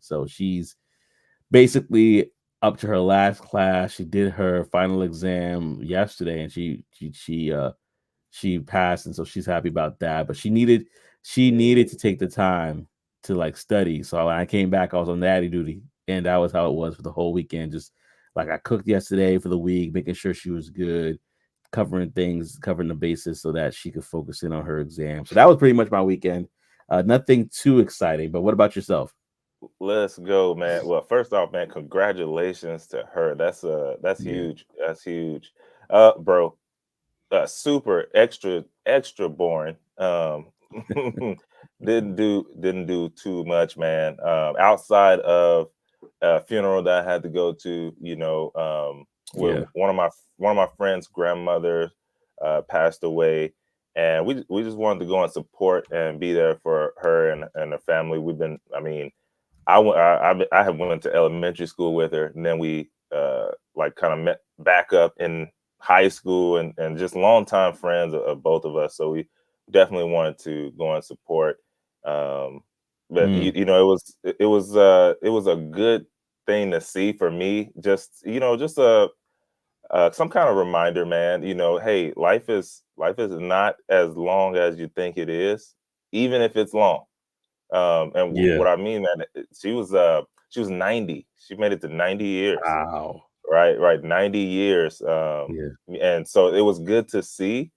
So she's basically up to her last class. She did her final exam yesterday, and she passed, and so she's happy about that. But she needed to take the time to like study. So when I came back, I was on natty duty, and that was how it was for the whole weekend. Just like I cooked yesterday for the week, making sure she was good, covering the bases so that she could focus in on her exam. So that was pretty much my weekend. Nothing too exciting. But what about yourself? Let's go, man. Well, first off, man, congratulations to her. That's Yeah. huge. That's huge. Bro, super extra boring. Didn't do too much, man. Outside of a funeral that I had to go to, with Yeah. one of my friends' grandmother passed away, and we just wanted to go and support and be there for her and her family. I mean, I have went to elementary school with her, and then we like kind of met back up in high school, and just longtime friends of both of us. So we definitely wanted to go and support. Um, but Mm, it was a good thing to see for me. Just some kind of reminder, man. Hey, life is not as long as you think it is, even if it's long. And yeah. what I mean, man, she was 90. She made it to 90 years. Wow. Right, 90 years. Yeah. And so it was good to see,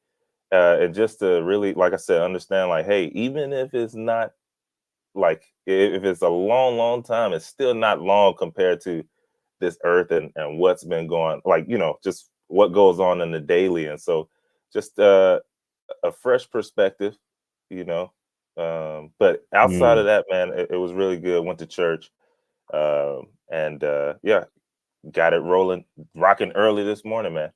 and just to really, like I said, understand, like, hey, even if it's not like, if it's a long, long time, it's still not long compared to this earth and what's been going, like, just what goes on in the daily. And so just a fresh perspective, you know. But outside Mm. of that, man, it was really good. Went to church, and yeah, got it rolling, rocking early this morning, man.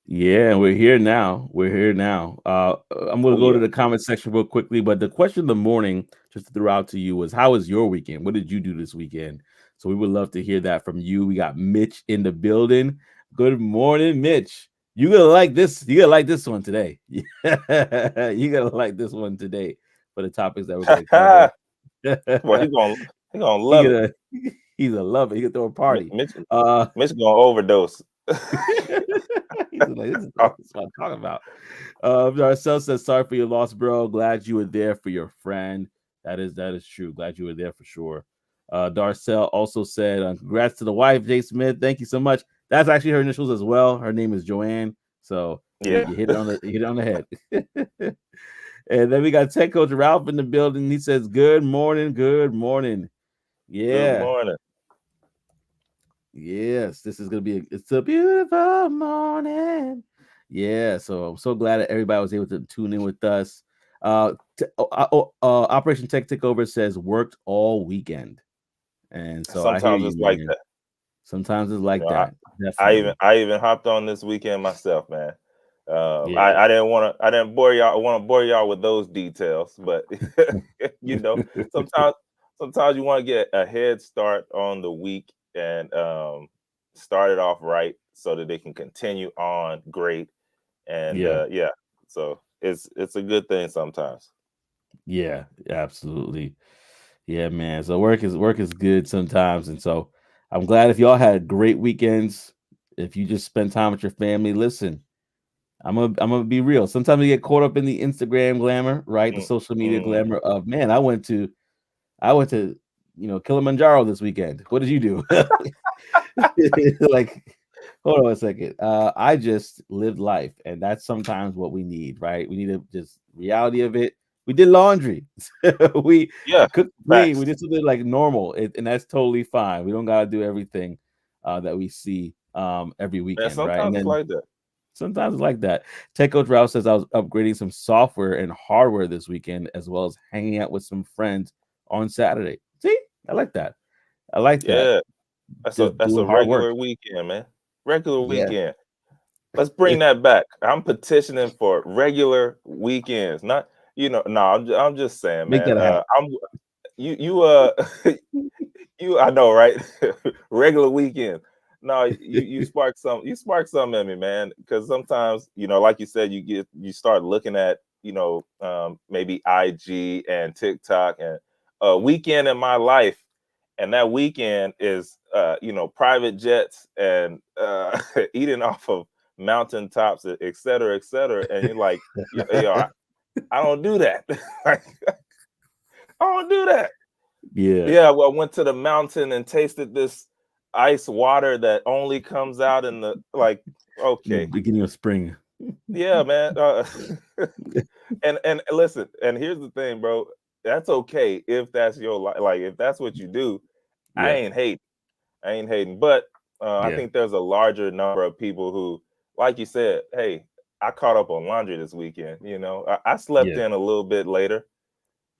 Yeah, we're here now. We're here now. I'm going to Oh go to yeah. the comment section real quickly, but the question of the morning, just to throw out to you, was how was your weekend? What did you do this weekend? So we would love to hear that from you. We got Mitch in the building. Good morning, Mitch. You gonna like this? You gonna like this one today? Yeah, you gonna like this one today for the topics that we're gonna cover. Well, he gonna he love it. gonna he's a lover. He gonna throw a party. Mitch, Uh, Mitch gonna overdose. He's like, this is what I'm talking about. Marcel says, sorry for your loss, bro. Glad you were there for your friend. That is true. Glad you were there for sure. Darcel also said, congrats to the wife, Jay Smith. Thank you so much. That's actually her initials as well. Her name is Joanne. So Yeah. you hit it on the head. And then we got Tech Coach Ralph in the building. He says, good morning, good morning. Good Yeah. morning. Yes, this is gonna be it's a beautiful morning. Yeah, so I'm so glad that everybody was able to tune in with us. Operation Tech Takeover says worked all weekend, and so I hear Sometimes you, it's like man. that. Sometimes it's You like know, I that, I even definitely. I even hopped on this weekend myself, man. Yeah. I didn't bore y'all. I want to bore y'all with those details, but you know, sometimes sometimes you want to get a head start on the week and start it off right so that they can continue on great. And Yeah, yeah, so it's a good thing sometimes. yeah, absolutely. Yeah, man. So work is good sometimes, and so I'm glad if y'all had great weekends. If you just spend time with your family, listen. I'm gonna be real. Sometimes we get caught up in the Instagram glamour, right? The social media Mm-mm. glamour of man. I went to Kilimanjaro this weekend. What did you do? Like, hold on a second. I just lived life, and that's sometimes what we need, right? We need to just reality of it. We did laundry. we Yeah, cooked, clean. We facts. did something like normal, and that's totally fine. We don't gotta do everything that we see every Man, weekend, right? And sometimes it's then like that. sometimes it's like that. Tech Coach Ralph says I was upgrading some software and hardware this weekend, as well as hanging out with some friends on Saturday. See, I like that. I like that. Yeah, that's a Just that's a doing hard work. regular weekend, man. Regular Yeah. weekend. Let's bring that back. I'm petitioning for regular weekends. Not, no, I'm just saying, Make man. that a habit. I'm you you I know, right? Regular weekends. No, you spark something in me, man. Because sometimes, like you said, you start looking at, maybe IG and TikTok, and a weekend in my life, and that weekend is private jets and eating off of mountaintops, et cetera, et cetera. And you're like, I don't do that. Like, I don't do that. Yeah. Yeah, well, I went to the mountain and tasted this ice water that only comes out in the In the okay. beginning of spring. Yeah, man. And listen, and here's the thing, bro. That's okay if that's your life. Like if that's what you do, I Yeah. ain't hating. I ain't hating. But I Yeah. think there's a larger number of people who, like you said, hey, I caught up on laundry this weekend. I slept Yeah. in a little bit later,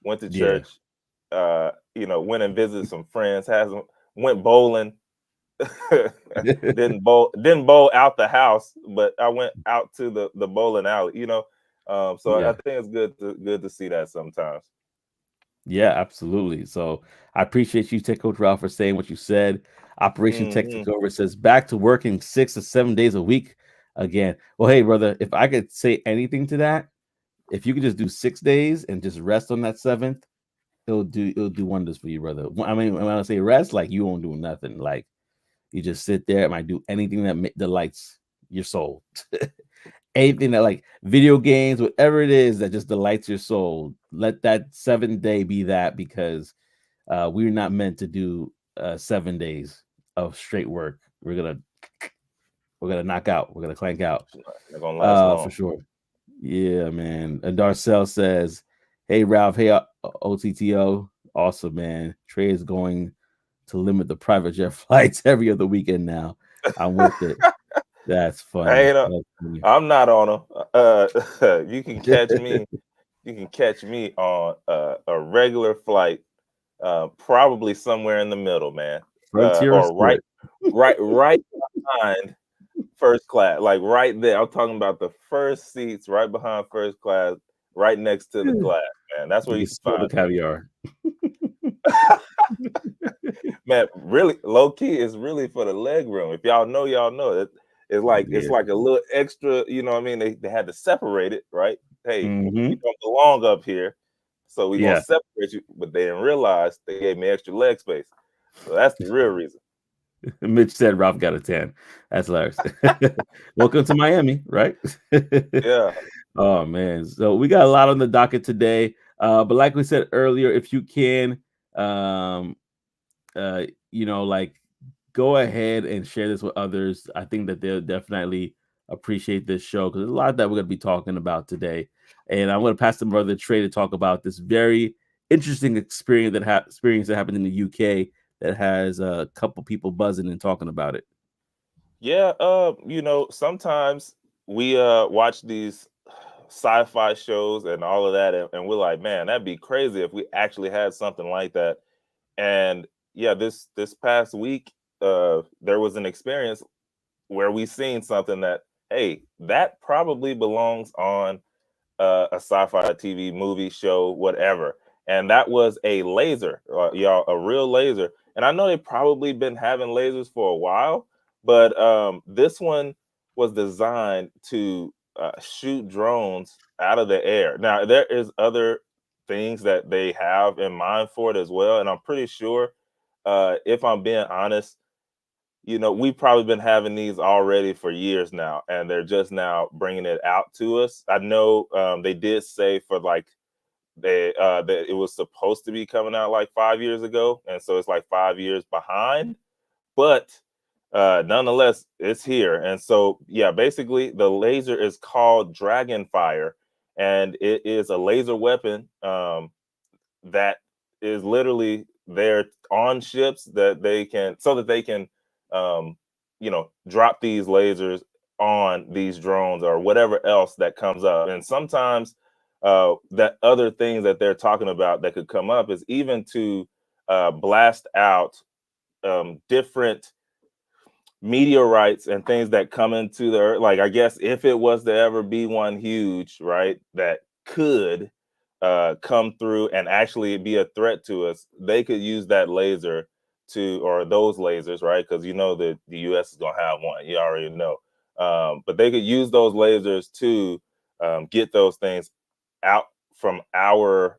went to Yeah. church, went and visited some friends, went bowling. didn't bowl out the house, but I went out to the bowling alley. So I Yeah. think it's good to see that sometimes. Yeah, absolutely. So I appreciate you, Tech Coach Ralph, for saying what you said. Operation Tech Hmm. took over. It says back to working 6 to 7 days a week again. Well, hey, brother, if I could say anything to that, if you could just do 6 days and just rest on that seventh, it'll do wonders for you, brother. I mean, when I say rest, like you won't do nothing. Like you just sit there. It might do anything that delights your soul. Anything that like video games, whatever it is that just delights your soul. Let that 7th day be that, because we're not meant to do 7 days of straight work. We're gonna knock out. We're gonna clank out. Not gonna last For long. sure. Yeah, man. And Darcel says, "Hey Ralph, hey OTTO, awesome man. Trey is going to limit the private jet flights every other weekend now. I'm with it. That's I funny. ain't. That's funny. I'm not on them. You can catch me. You can catch me on a regular flight, probably somewhere in the middle, man, Frontier or or Spirit? right behind first class, like right there. I'm talking about the first seats, right behind first class, right next to the glass, man. That's where You you can can spill the find me. caviar. Man, really, low key is really for the leg room. If y'all know, y'all know it. It's like a little extra. You know what I mean? They had to separate it, right? Hey, you Hmm. don't belong up here, so we're gonna Yeah. separate you. But they didn't realize they gave me extra leg space. So that's the real reason. Mitch said Ralph got a tan. That's hilarious. Welcome to Miami, right? Yeah. Oh man. So we got a lot on the docket today. But like we said earlier, if you can, um, like go ahead and share this with others. I think that they'll definitely appreciate this show, because there's a lot that we're going to be talking about today. And I'm going to pass the brother Trey to talk about this very interesting experience that happened in the UK that has a couple people buzzing and talking about it. Yeah, sometimes we watch these sci-fi shows and all of that, and we're like, man, that'd be crazy if we actually had something like that. And yeah, this past week, there was an experience where we seen something that, hey, that probably belongs on a sci-fi TV movie show, whatever. And that was a laser, y'all, a real laser. And I know they've probably been having lasers for a while, but this one was designed to shoot drones out of the air. Now, there is other things that they have in mind for it as well, and I'm pretty sure, if I'm being honest, we've probably been having these already for years now, and they're just now bringing it out to us. I know they did say for like that it was supposed to be coming out like 5 years ago, and so it's like 5 years behind. But nonetheless, it's here, and so yeah, basically the laser is called DragonFire, and it is a laser weapon that is literally there on ships that they can so that they can drop these lasers on these drones or whatever else that comes up. And sometimes that other things that they're talking about that could come up is even to blast out different meteorites and things that come into the earth. Like, I guess if it was to ever be one huge, right, that could come through and actually be a threat to us, they could use that laser or those lasers, right? Because the US is gonna have one, you already know. But they could use those lasers to get those things out from our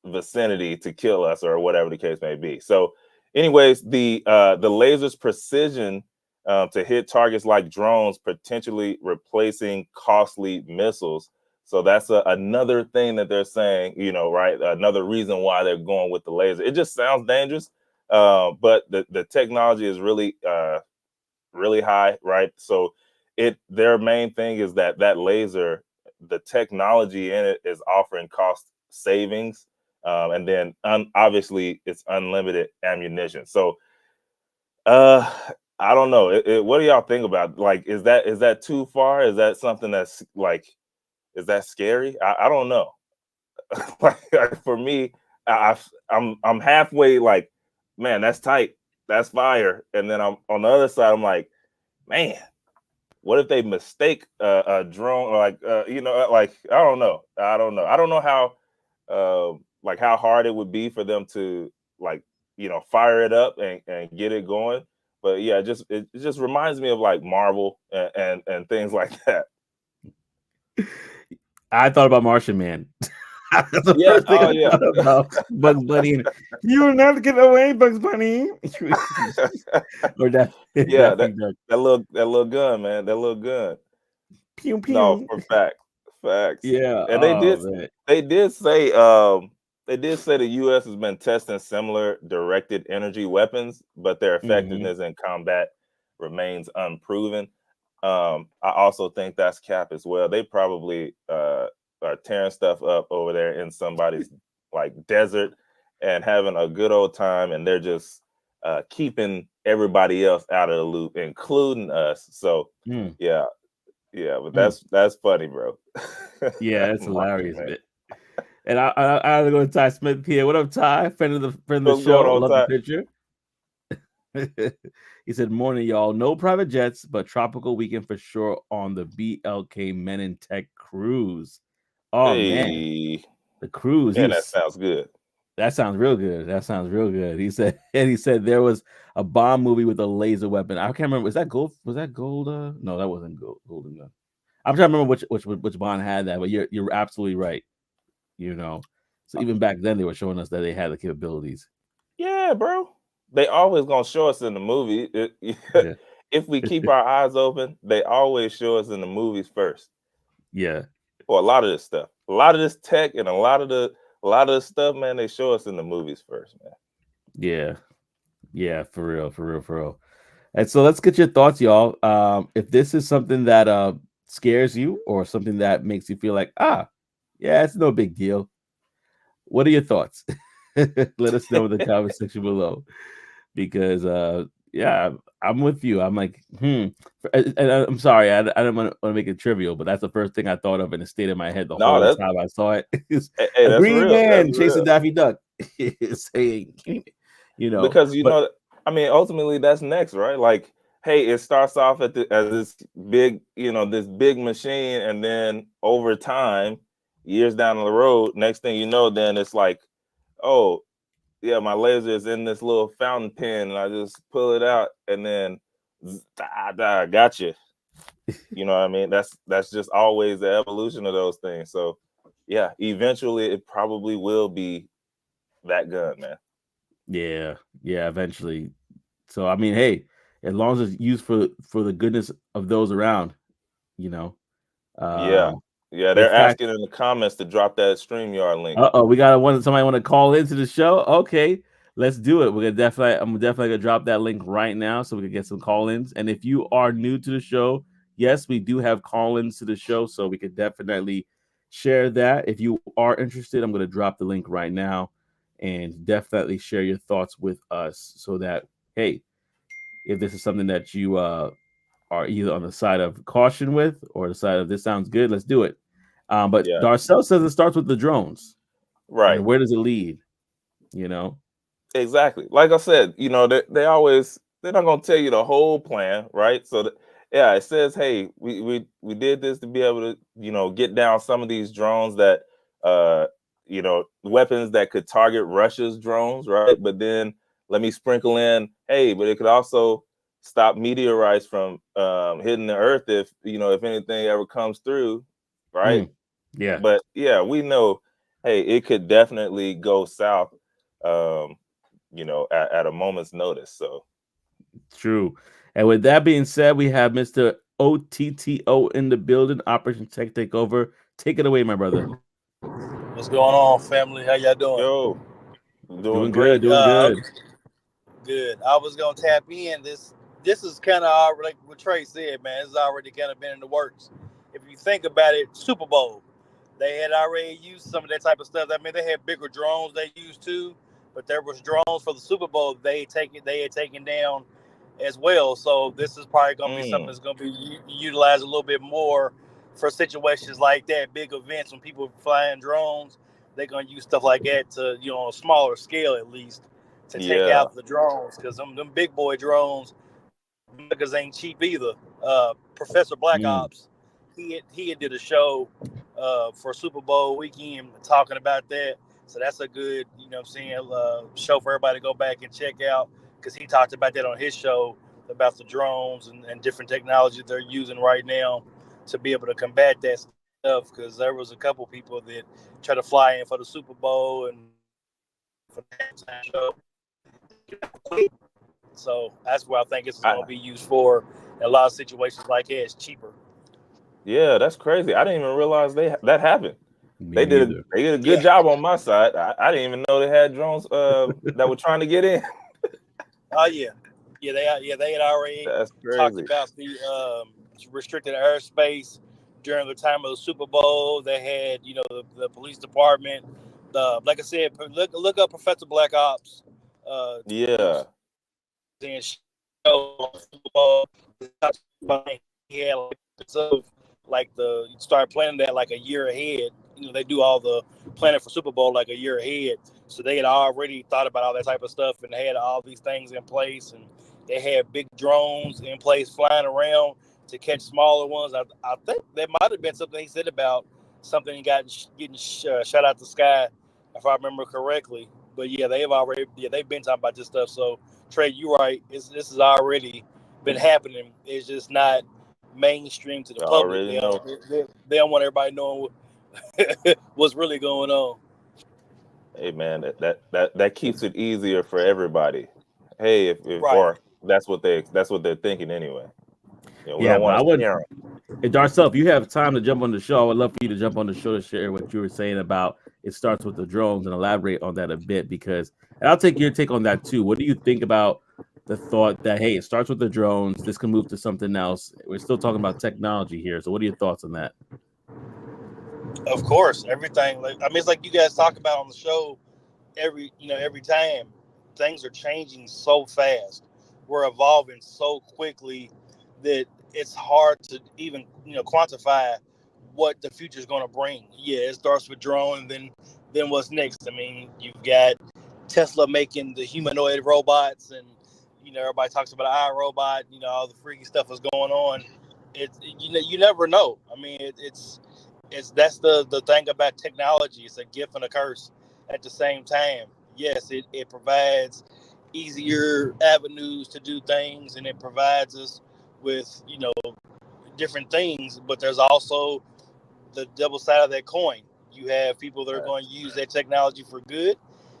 vicinity to kill us or whatever the case may be. So, anyways, the laser's precision to hit targets like drones, potentially replacing costly missiles. So that's another thing that they're saying, right? Another reason why they're going with the laser. It just sounds dangerous, but the technology is really high, right? So their main thing is that laser, the technology in it is offering cost savings, and then obviously it's unlimited ammunition. So uh I don't know. What do y'all think about? Like, is that too far? Is that something that's like, is that scary? I don't know. like for me, I'm halfway like, man, that's tight, that's fire, and then I'm on the other side. I'm like, man, what if they mistake a drone? Like, like I don't know how, like how hard it would be for them to like, fire it up and get it going. But yeah, it just reminds me of like Marvel and things like that. I thought about Martian Man. That's the Yeah. first thing Oh I yeah. thought about. Bugs Bunny. And, you will not get away, Bugs Bunny. Or Yeah. Daffy Duck. That little gun, man. That little gun. Pew No, pew. for facts. Yeah. And Oh man. they did say the US has been testing similar directed energy weapons, but their Hmm. effectiveness in combat remains unproven. I also think that's cap as well. They probably are tearing stuff up over there in somebody's like desert and having a good old time, and they're just keeping everybody else out of the loop, including us. So Mm, yeah, yeah, but mm. that's funny, bro. Yeah, That's it's Martian, hilarious, man. man. And I had to go to Ty Smith here. What up, Ty? Friend of the What's going show. on, Love the Ty? picture. He said, "Morning, y'all. No private jets, but tropical weekend for sure on the BLK Men in Tech cruise." Oh man, Hey, the cruise. man, that sounds good. That sounds real good. That sounds real good. He said, and he said there was a Bond movie with a laser weapon. I can't remember. Was that gold? Was that gold? No, that wasn't gold. Golden Gun. I'm trying to remember which Bond had that. But you're absolutely right. You know, so even back then they were showing us that they had the capabilities. Yeah, bro. They always gonna show us in the movie. Yeah, If we keep our eyes open, they always show us in the movies first. yeah, For a lot of this stuff, a lot of this tech, and a lot of the stuff, man, they show us in the movies first, man. yeah, yeah. For real, for real, for real. And so let's get your thoughts, y'all. If this is something that scares you or something that makes you feel like, yeah, it's no big deal. What are your thoughts? Let us know in the comment section below. Because yeah, I'm with you. I'm like, and I'm sorry, I don't want to make it trivial, but that's the first thing I thought of and it stayed in my head the No, whole that's time I saw it. Is hey, a that's green real. That's man chasing real. Daffy Duck, saying, Because but I mean, ultimately, that's next, right? Like, hey, it starts off as this big, this big machine, and then over time, years down the road, next thing you know, then it's like, oh, yeah, my laser is in this little fountain pen, and I just pull it out, and then, got you. You know what I mean? That's just always the evolution of those things. So, yeah, eventually, it probably will be that gun, man. yeah, yeah, eventually. So I mean, hey, as long as it's used for the goodness of those around, you know. Yeah, Um, yeah, in they're fact, asking in the comments to drop that StreamYard link. we got somebody want to call into the show. Okay, let's do it. I'm definitely gonna drop that link right now so we can get some call-ins. And if you are new to the show, yes, we do have call-ins to the show, so we could definitely share that. If you are interested, I'm gonna drop the link right now and definitely share your thoughts with us so that, hey, if this is something that you are either on the side of caution with or the side of this sounds good, let's do it. But Yeah, Darcel says it starts with the drones. right. And where does it lead? You know? Exactly. Like I said, they're not gonna tell you the whole plan, right? So yeah, it says, hey, we did this to be able to, get down some of these drones that weapons that could target Russia's drones, right? But then let me sprinkle in, hey, but it could also stop meteorites from hitting the earth if anything ever comes through, right? Mm, yeah. But yeah, we know. hey, it could definitely go south, um, at a moment's notice. So True. And with that being said, we have Mr. OTTO in the building. Operation Tech Takeover. Take it away, my brother. What's going on, family? How y'all doing? yo, doing Doing good. great. Doing good. Good. I was gonna tap in. This is kind of like what Trey said, man. It's already kind of been in the works. If you think about it, Super Bowl, they had already used some of that type of stuff. I mean, they had bigger drones they used too, but there was drones for the Super Bowl they had taken down as well. So this is probably gonna be something Mm, that's gonna be utilized a little bit more for situations like that, big events when people flying drones. They're gonna use stuff like that to, on a smaller scale at least, to take yeah. out the drones, because them big boy drones, niggas ain't cheap either. Professor Black Mm. Ops, he had did a show for Super Bowl weekend talking about that. So that's a good, what I'm saying, show for everybody to go back and check out, because he talked about that on his show about the drones and different technology they're using right now to be able to combat that stuff. Because there was a couple people that try to fly in for the Super Bowl and for the halftime show. So that's what I think this is going I to be used for. In a lot of situations like that, it's cheaper. Yeah, that's crazy. I didn't even realize that happened. Me They did a neither. they did a good Yeah. job on my side. I didn't even know they had drones that were trying to get in. Oh they had already That's talked crazy. about the restricted airspace during the time of the Super Bowl. They had, the police department. Like I said, look up Professor Black Ops. Yeah. And show Super Bowl. He had like the start planning that like a year ahead. They do all the planning for Super Bowl like a year ahead. So they had already thought about all that type of stuff and they had all these things in place, and they had big drones in place flying around to catch smaller ones. I think that might have been something he said about something getting shot out the sky, if I remember correctly. But yeah, they've been talking about this stuff. So Trey, you're right. This has already been happening. It's just not mainstream to the I public. already know. They don't want everybody knowing what's really going on. Hey man, that keeps it easier for everybody. Hey, if Right. or that's what they're thinking anyway. We Yeah, don't but want I to would. scare Hey, Darcel, if you have time to jump on the show, I would love for you to jump on the show to share what you were saying about it starts with the drones and elaborate on that a bit because, and I'll take your take on that too. What do you think about the thought that, hey, it starts with the drones, this can move to something else? We're still talking about technology here. So, what are your thoughts on that? Of course, everything. It's like you guys talk about on the show every time. Things are changing so fast. We're evolving so quickly that it's hard to even quantify what the future is going to bring. Yeah, it starts with drone, and then what's next? I mean, you've got Tesla making the humanoid robots, and everybody talks about iRobot. All the freaky stuff is going on. You never know. I mean, it's that's the thing about technology. It's a gift and a curse at the same time. Yes, it provides easier avenues to do things, and it provides us with different things, but there's also the double side of that coin. You have people that are them. going to use that technology for good,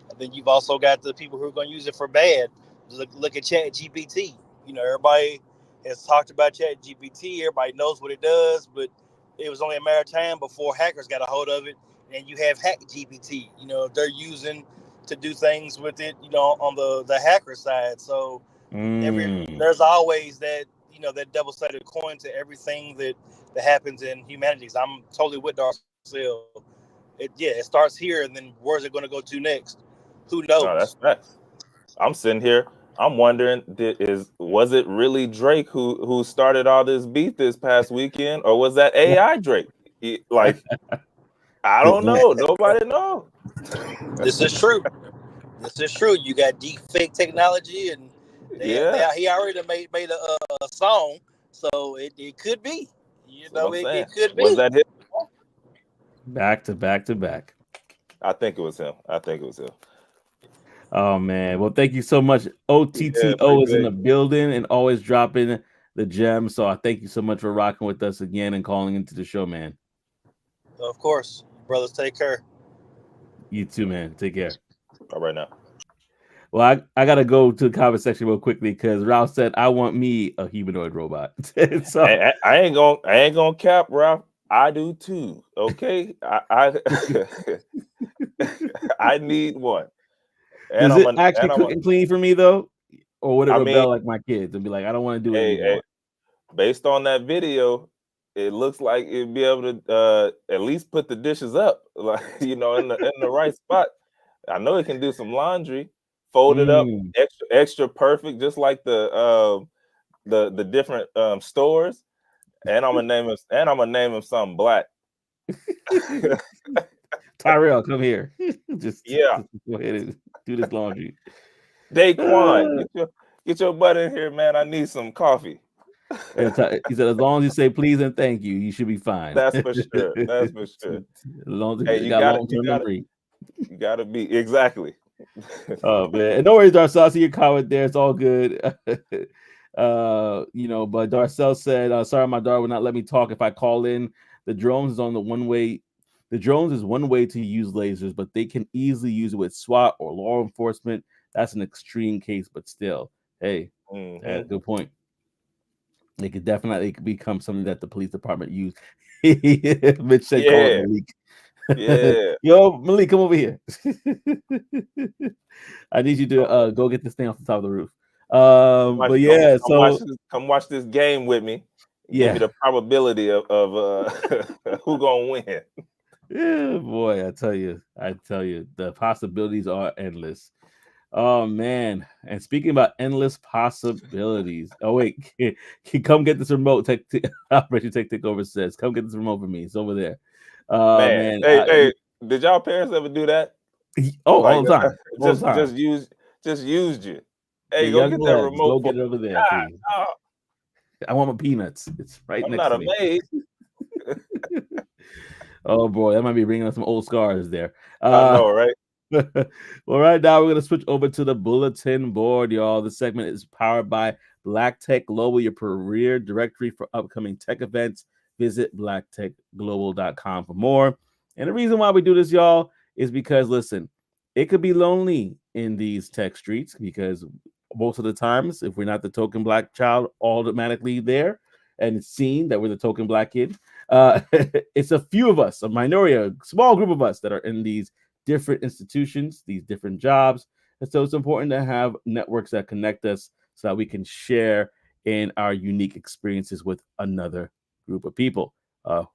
and then you've also got the people who are going to use it for bad. Look at Chat GPT. Everybody has talked about Chat GPT. Everybody knows what it does, but it was only a matter of time before hackers got a hold of it, and you have Hack GPT. They're using to do things with it. On the hacker side. So Mm. there's always that double-sided coin to everything that happens in humanities. I'm totally with Darcel. It starts here, and then where's it going to go to next? Who No, knows? that's facts. I'm sitting here. I'm wondering, was it really Drake who started all this beef this past weekend, or was that AI Drake? Like, I Who, don't who, know. Nobody know. This is true. This is true. You got deep fake technology, and Yeah, he already made a song, so it could be. that's what I'm saying. It could Was be. that him? back to back to back. I think it was him. Oh man. Well, thank you so much. Yeah, OTTO is in appreciate the building and always dropping the gems. So I thank you so much for rocking with us again and calling into the show, man. Of course, brothers. Take care. You too, man. Take care. All right now. Well, I gotta go to the comment section real quickly because Ralph said I want me a humanoid robot. So I ain't gonna cap, Ralph. I do too. Okay, I need one, and does I'm it a actually and I'm cook a. and clean for me though, or would it I mean, rebel like my kids and be like, I don't want to do it hey, anymore? based on that video, it looks like it'd be able to at least put the dishes up, like in the right spot. I know it can do some laundry, fold it up, Mm. extra perfect, just like the different stores. And I'm gonna name him something black. Tyrell, come here. just, Yeah, just go ahead and do this laundry. Daquan, Uh, get your butt in here, man. I need some coffee. he said, as long as you say please and thank you, you should be fine. That's for sure. That's for sure. As long as Hey, you got long-term memory. you gotta be exactly. Oh man, and no worries, Darcel. I see your comment there. It's all good. But Darcel said, "Sorry, my daughter would not let me talk if I call in. The drones is on the one way. The drones is one way to use lasers, but they can easily use it with SWAT or law enforcement. That's an extreme case, but still, hey, Mm-hmm. good point. It could definitely become something that the police department use." Mitch said, "Call it Yeah, Malik." yeah. Yo, Malik, come over here. I need you to go get this thing off the top of the roof. But yeah, so Come watch this game with me. Give me yeah, the probability of who gonna win. yeah, boy, I tell you, the possibilities are endless. Oh man! And speaking about endless possibilities, oh wait, come get this remote. Operation Tech Takeover says, "Come get this remote for me." It's over there. Man, Man, hey, did y'all parents ever do that? Like all the time, all the time. just used you. Yeah, Hey, go young get that bloods, remote go for get it over there, God. please. Oh, I want my peanuts. It's right I'm next not to a me. maid. Oh boy, that might be bringing us some old scars there. I know, right? Well, right now we're gonna switch over to the bulletin board, y'all. The segment is powered by Black Tech Global, your career directory for upcoming tech events. Visit blacktechglobal.com for more. And the reason why we do this, y'all, is because listen, it could be lonely in these tech streets because most of the times, if we're not the token black child automatically there and it's seen that we're the token black kid, it's a few of us, a minority, a small group of us that are in these different institutions, these different jobs. And so it's important to have networks that connect us so that we can share in our unique experiences with another group of people,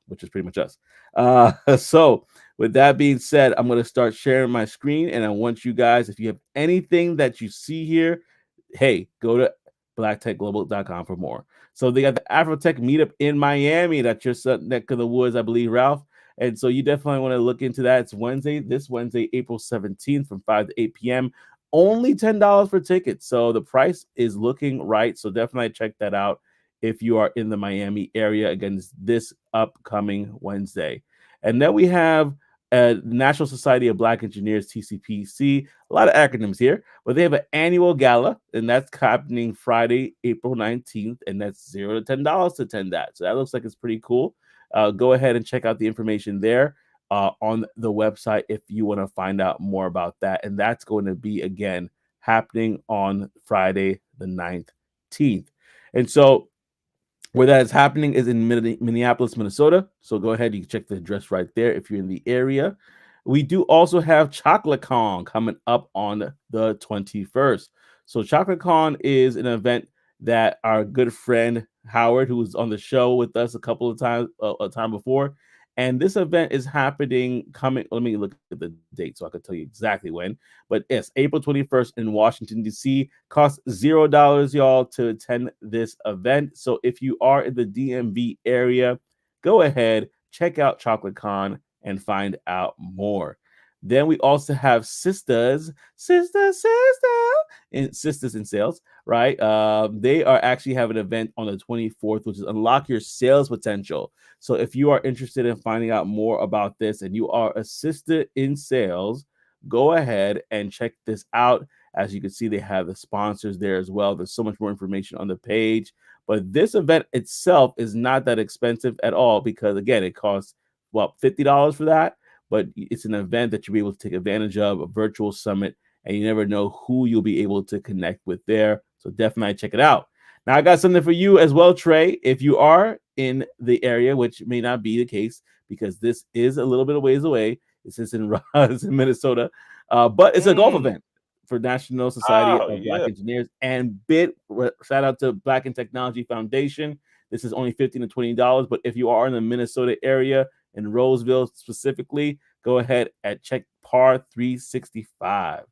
which is pretty much us. So, with that being said, I'm going to start sharing my screen. And I want you guys, if you have anything that you see here, hey, go to blacktechglobal.com for more. So they got the Afrotech meetup in Miami. That's your neck of the woods, I believe, Ralph. And so you definitely want to look into that. It's this Wednesday, April 17th from 5 to 8 p.m. Only $10 for tickets. So the price is looking right. So definitely check that out if you are in the Miami area. Again, this upcoming Wednesday. And then we have National Society of Black Engineers, TCPC. A lot of acronyms here, but they have an annual gala, and that's happening Friday, April 19th, and that's $0 to $10 to attend that. So that looks like it's pretty cool. Go ahead and check out the information there on the website if you want to find out more about that. And that's going to be, again, happening on Friday, the 19th. And so where that is happening is in Minneapolis, Minnesota. So go ahead, you can check the address right there if you're in the area. We do also have ChocolateCon coming up on the 21st. So ChocolateCon is an event that our good friend Howard, who was on the show with us a couple of times, a time before, and this event is happening coming. Let me look at the date so I can tell you exactly when. But yes, April 21st in Washington, D.C. Costs $0, y'all, to attend this event. So if you are in the DMV area, go ahead, check out ChocolateCon and find out more. Then we also have Sisters in Sales, right? They are actually have an event on the 24th, which is Unlock Your Sales Potential. So if you are interested in finding out more about this and you are a sister in sales, go ahead and check this out. As you can see, they have the sponsors there as well. There's so much more information on the page. But this event itself is not that expensive at all because, again, it costs, well, $50 for that. but it's an event that you'll be able to take advantage of, a virtual summit, and you never know who you'll be able to connect with there. So definitely check it out. Now, I got something for you as well, Trey. If you are in the area, which may not be the case because this is a little bit of ways away, this is in, it's in Minnesota, but it's a golf event for National Society of Black Engineers. And shout out to Black and Technology Foundation. This is only $15 to $20, but if you are in the Minnesota area, in Roseville specifically, go ahead and check Par 365,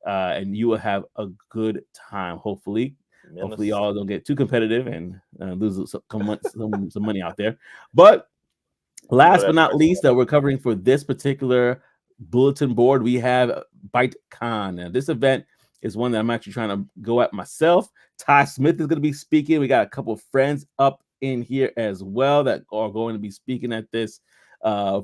and you will have a good time. Hopefully y'all don't get too competitive and lose some money out there. But last but not least, that we're covering for this particular bulletin board, we have ByteCon. Now, this event is one that I'm actually trying to go at myself. Ty Smith is going to be speaking. We got a couple of friends up in here as well that are going to be speaking at this,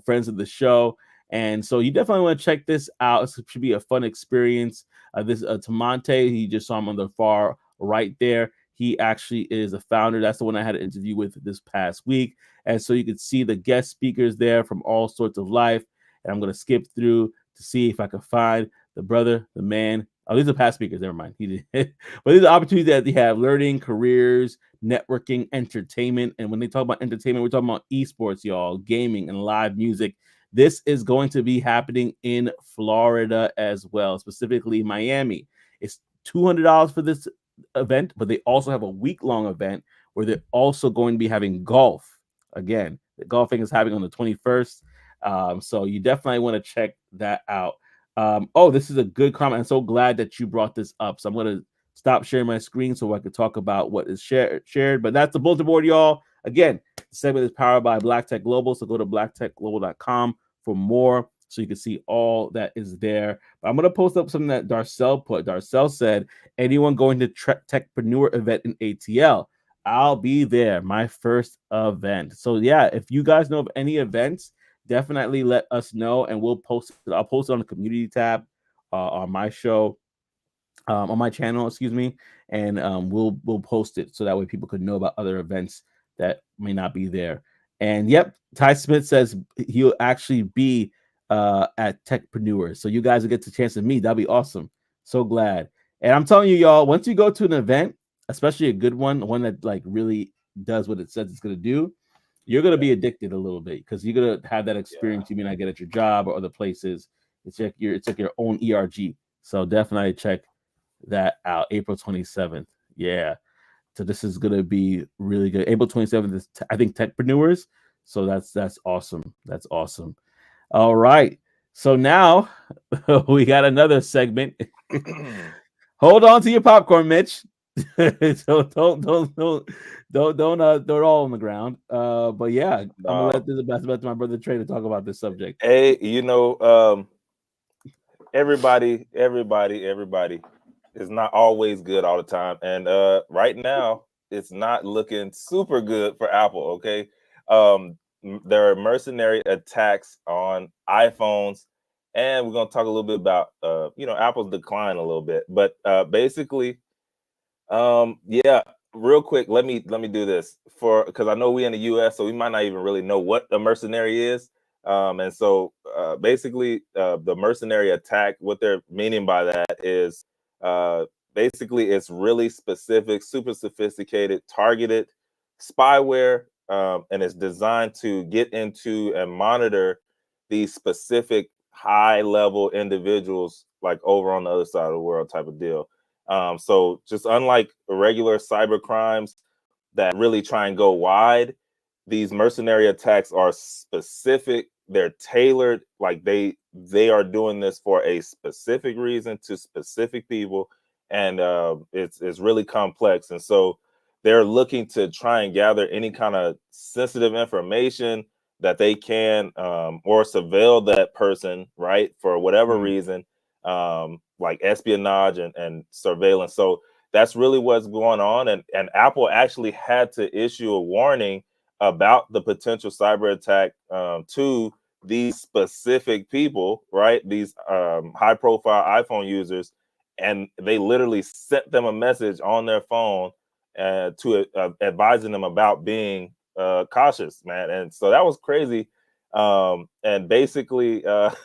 friends of the show. And so you definitely want to check this out. It should be a fun experience. This Tamonte, he just saw him on the far right there. He actually is a founder. That's the one I had an interview with this past week. And so you can see the guest speakers there from all sorts of life. And I'm going to skip through to see if I can find the brother, the man. Oh, these are past speakers. Never mind. He did. But these are opportunities that they have: learning, careers, networking, entertainment. And when they talk about entertainment, we're talking about esports, y'all, gaming, and live music. This is going to be happening in Florida as well, specifically Miami. It's $200 for this event, but they also have a week-long event where they're also going to be having golf. Again, the golfing is happening on the 21st. So you definitely want to check that out. This is a good comment. I'm so glad that you brought this up. So I'm going to stop sharing my screen so I can talk about what is shared. But that's the bulletin board, y'all. Again, the segment is powered by Black Tech Global. So go to blacktechglobal.com for more so you can see all that is there. But I'm going to post up something that Darcel put. Darcel said, anyone going to Techpreneur event in ATL? I'll be there. My first event. So yeah, if you guys know of any events, definitely let us know and we'll post it. I'll post it on the community tab on my show, on my channel, excuse me, and we'll post it so that way people could know about other events that may not be there. And yep, Ty Smith says he'll actually be at Techpreneur, so you guys will get the chance to meet. That'll be awesome. So glad. And I'm telling you, y'all, once you go to an event, especially a good one that like really does what it says it's going to do, you're going to be addicted a little bit because you're going to have that experience you may not get at your job or other places. It's like your own ERG. So definitely check that out. April 27th. Yeah. So this is going to be really good. April 27th is, I think, Techpreneurs. So that's awesome. That's awesome. All right. So now we got another segment. Hold on to your popcorn, Mitch. So don't throw it all on the ground. But yeah, I'm gonna let this pass back to my brother Trey to talk about this subject. Hey, everybody is not always good all the time, and right now it's not looking super good for Apple. Okay, there are mercenary attacks on iPhones, and we're gonna talk a little bit about Apple's decline a little bit, but basically. Yeah, real quick, let me do this because I know we in the US, so we might not even really know what a mercenary is. And so basically the mercenary attack, what they're meaning by that is basically it's really specific, super sophisticated, targeted spyware, and it's designed to get into and monitor these specific high level individuals like over on the other side of the world type of deal. So just unlike regular cyber crimes that really try and go wide, these mercenary attacks are specific. They're tailored, like they are doing this for a specific reason to specific people, and it's really complex. And so they're looking to try and gather any kind of sensitive information that they can, or surveil that person, right, for whatever reason. Like espionage and surveillance. So that's really what's going on. And Apple actually had to issue a warning about the potential cyber attack to these specific people, right? These high profile iPhone users. And they literally sent them a message on their phone to advising them about being cautious, man. And so that was crazy. And basically, just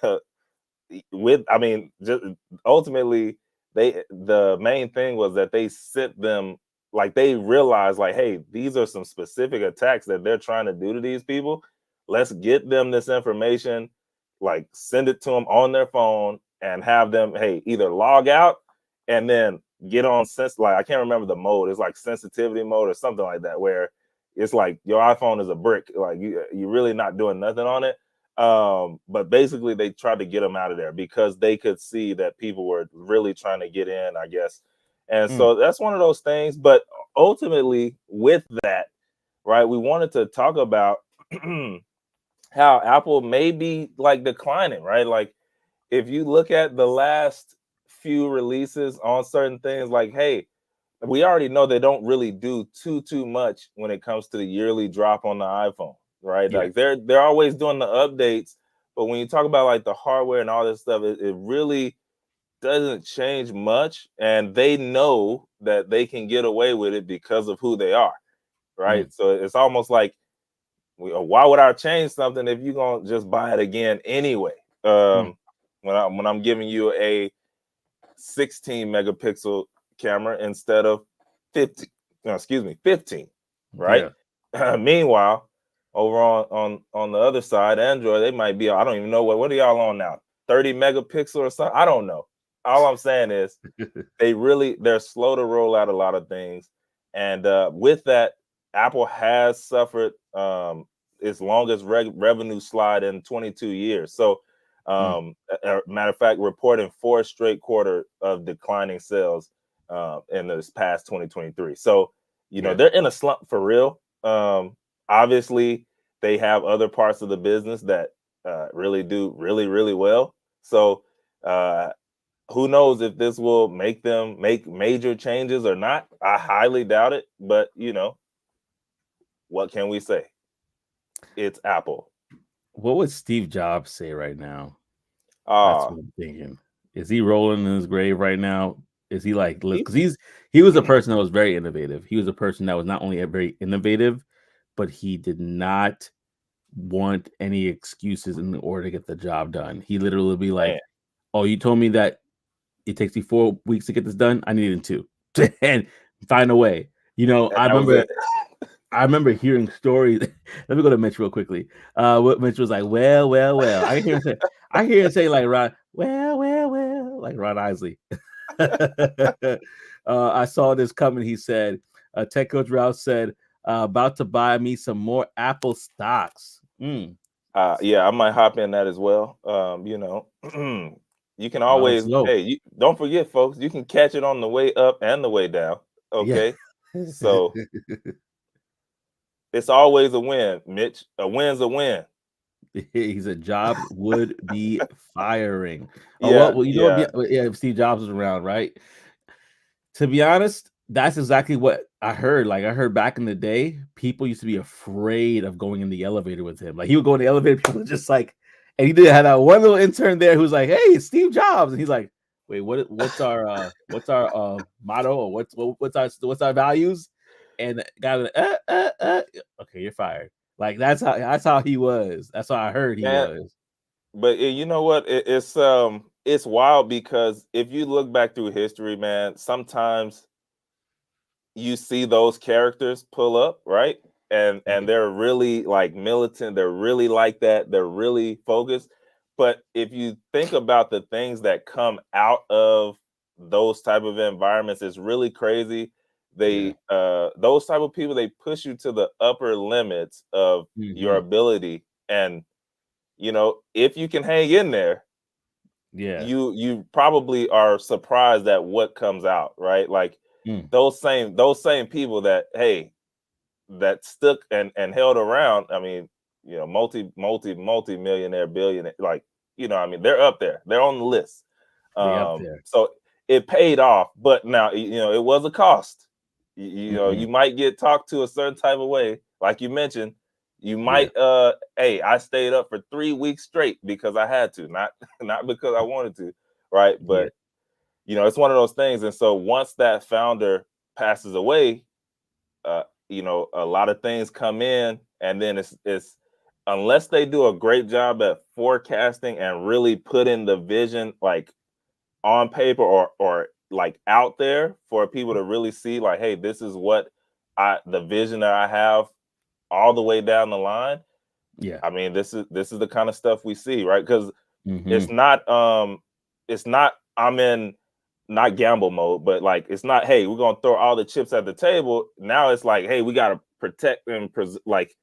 ultimately, the main thing was that they sent them, like, they realized, like, hey, these are some specific attacks that they're trying to do to these people. Let's get them this information, like send it to them on their phone and have them, hey, either log out and then get on like, I can't remember the mode. It's like sensitivity mode or something like that, where it's like your iPhone is a brick, like you're really not doing nothing on it. But basically they tried to get them out of there because they could see that people were really trying to get in, I guess. And so that's one of those things. But ultimately, with that, right, we wanted to talk about how Apple may be like declining, right? Like, if you look at the last few releases on certain things, like, hey, we already know they don't really do too much when it comes to the yearly drop on the iPhone, right? Yeah. Like, they're always doing the updates, but when you talk about like the hardware and all this stuff, it really doesn't change much, and they know that they can get away with it because of who they are, right? So it's almost like, why would I change something if you're gonna just buy it again anyway? When I'm giving you a 16 megapixel camera instead of 15, no, excuse me, 15, right? Meanwhile, over on the other side, Android, they might be, I don't even know what are y'all on now, 30 megapixel or something? I don't know. All I'm saying is they're slow to roll out a lot of things. And with that, Apple has suffered its longest revenue slide in 22 years. So, matter of fact, reporting 4 straight quarter of declining sales in this past 2023. So, they're in a slump for real. Obviously, they have other parts of the business that really do really well. So, who knows if this will make them make major changes or not? I highly doubt it. But what can we say? It's Apple. What would Steve Jobs say right now? That's what I'm thinking. Is he rolling in his grave right now? Is he like, because he was a person that was very innovative. He was a person that was not only very innovative, but he did not want any excuses in order to get the job done. He literally would be like, "Oh, you told me that it takes me 4 weeks to get this done. I needed 2 and find a way." I remember hearing stories. Let me go to Mitch real quickly. What Mitch was like, well. I hear him say like Ron, well, like Ron Isley. I saw this coming. He said, Tech Coach Rouse said, about to buy me some more Apple stocks. Yeah, I might hop in that as well. You can always, hey, don't forget, folks, you can catch it on the way up and the way down. Okay. Yeah. So it's always a win, Mitch. A win's a win. He said Jobs would be firing. Well, if Steve Jobs was around, right? To be honest, that's exactly what I heard. Like, I heard back in the day, people used to be afraid of going in the elevator with him. Like, he would go in the elevator, people would just like, and he did have that one little intern there who's like, "Hey, it's Steve Jobs," and he's like, "Wait, what's our motto, or what's our values?" And the guy was like, okay, you're fired. Like, that's how he was. That's how I heard he was. But you know what? It's wild, because if you look back through history, man, sometimes you see those characters pull up, right? And they're really like militant. They're really like that. They're really focused. But if you think about the things that come out of those type of environments, it's really crazy. Those type of people, they push you to the upper limits of your ability. And if you can hang in there, you probably are surprised at what comes out, right? Like, those same people that, hey, that stuck and held around. I mean, multi millionaire, billionaire, like, I mean, they're up there. They're on the list. Up there. So it paid off, but now, it was a cost. You might get talked to a certain type of way, like you mentioned. You might, hey, I stayed up for 3 weeks straight because I had to, not because I wanted to, right? But it's one of those things. And so once that founder passes away, a lot of things come in, and then it's unless they do a great job at forecasting and really put in the vision like on paper or like out there for people to really see, like, hey, this is what the vision that I have all the way down the line. Yeah. I mean, this is the kind of stuff we see, right? Because Mm-hmm. it's not I'm in not gamble mode, but like it's not, hey, we're gonna throw all the chips at the table. Now it's like, hey, we gotta protect and like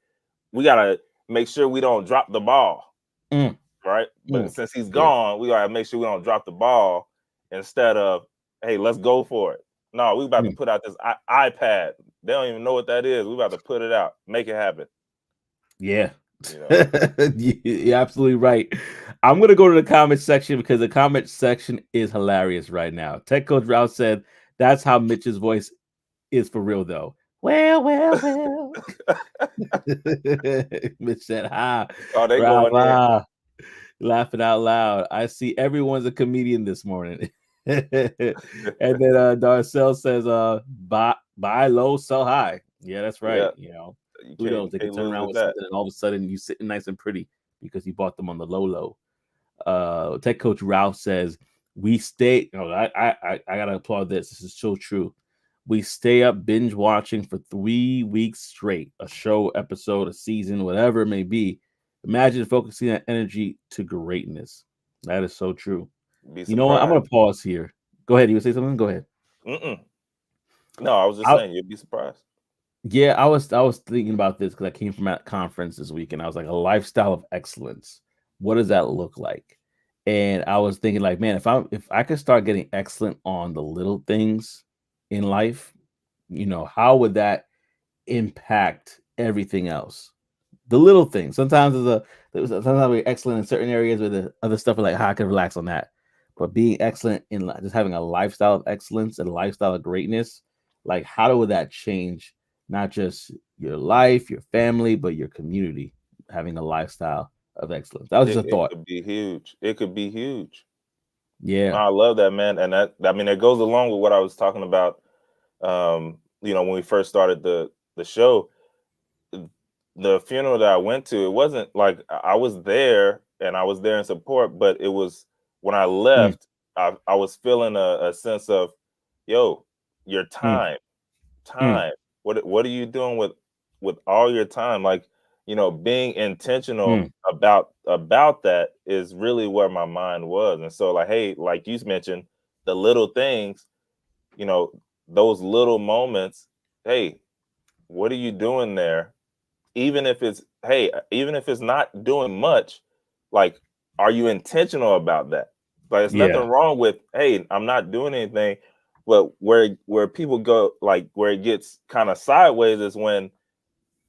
we gotta make sure we don't drop the ball. Right? But since he's gone, we gotta make sure we don't drop the ball instead of, hey, let's go for it. No, we about to put out this iPad. They don't even know what that is. We about to put it out, make it happen. Yeah. You know? You're absolutely right. I'm gonna go to the comment section because the comment section is hilarious right now. Tech Coach Ralph said that's how Mitch's voice is for real though. Well. Mitch said, "Ha." Oh, they Ralph, going in. Laughing out loud. I see everyone's a comedian this morning. And then Darcel says, buy low, sell high. Yeah, that's right. Yeah. You know, You who knows? They can can't turn lose around with with that. something and all of a sudden you sitting nice and pretty because you bought them on the low. Tech Coach Ralph says, we stay. Oh, I gotta applaud this. This is so true. We stay up binge watching for 3 weeks straight, a show, episode, a season, whatever it may be. Imagine focusing that energy to greatness. That is so true. You know what? I'm gonna pause here. Go ahead. You would say something? Go ahead. No, I was just saying you'd be surprised. Yeah, I was thinking about this because I came from a conference this week, and I was like, a lifestyle of excellence. What does that look like? And I was thinking, like, man, if I could start getting excellent on the little things in life, you know, how would that impact everything else? The little things. Sometimes sometimes we're excellent in certain areas, where the other stuff are like, how I can relax on that. But being excellent in just having a lifestyle of excellence and a lifestyle of greatness, like how would that change not just your life, your family, but your community? Having a lifestyle of excellence. That was just a thought. It could be huge. It could be huge. Yeah, I love that, man. And that, I mean, it goes along with what I was talking about. You know, when we first started the show, the funeral that I went to, it wasn't like I was there and I was there in support, but it was when I left, I was feeling a sense of, yo, your time. What are you doing with all your time? Like, you know, being intentional about that is really where my mind was. And so, like, hey, like you mentioned, the little things, you know, those little moments, hey, what are you doing there? Even if it's, hey, even if it's not doing much, like, are you intentional about that? Like, there's nothing wrong with, hey, I'm not doing anything. But where people go, like where it gets kind of sideways, is when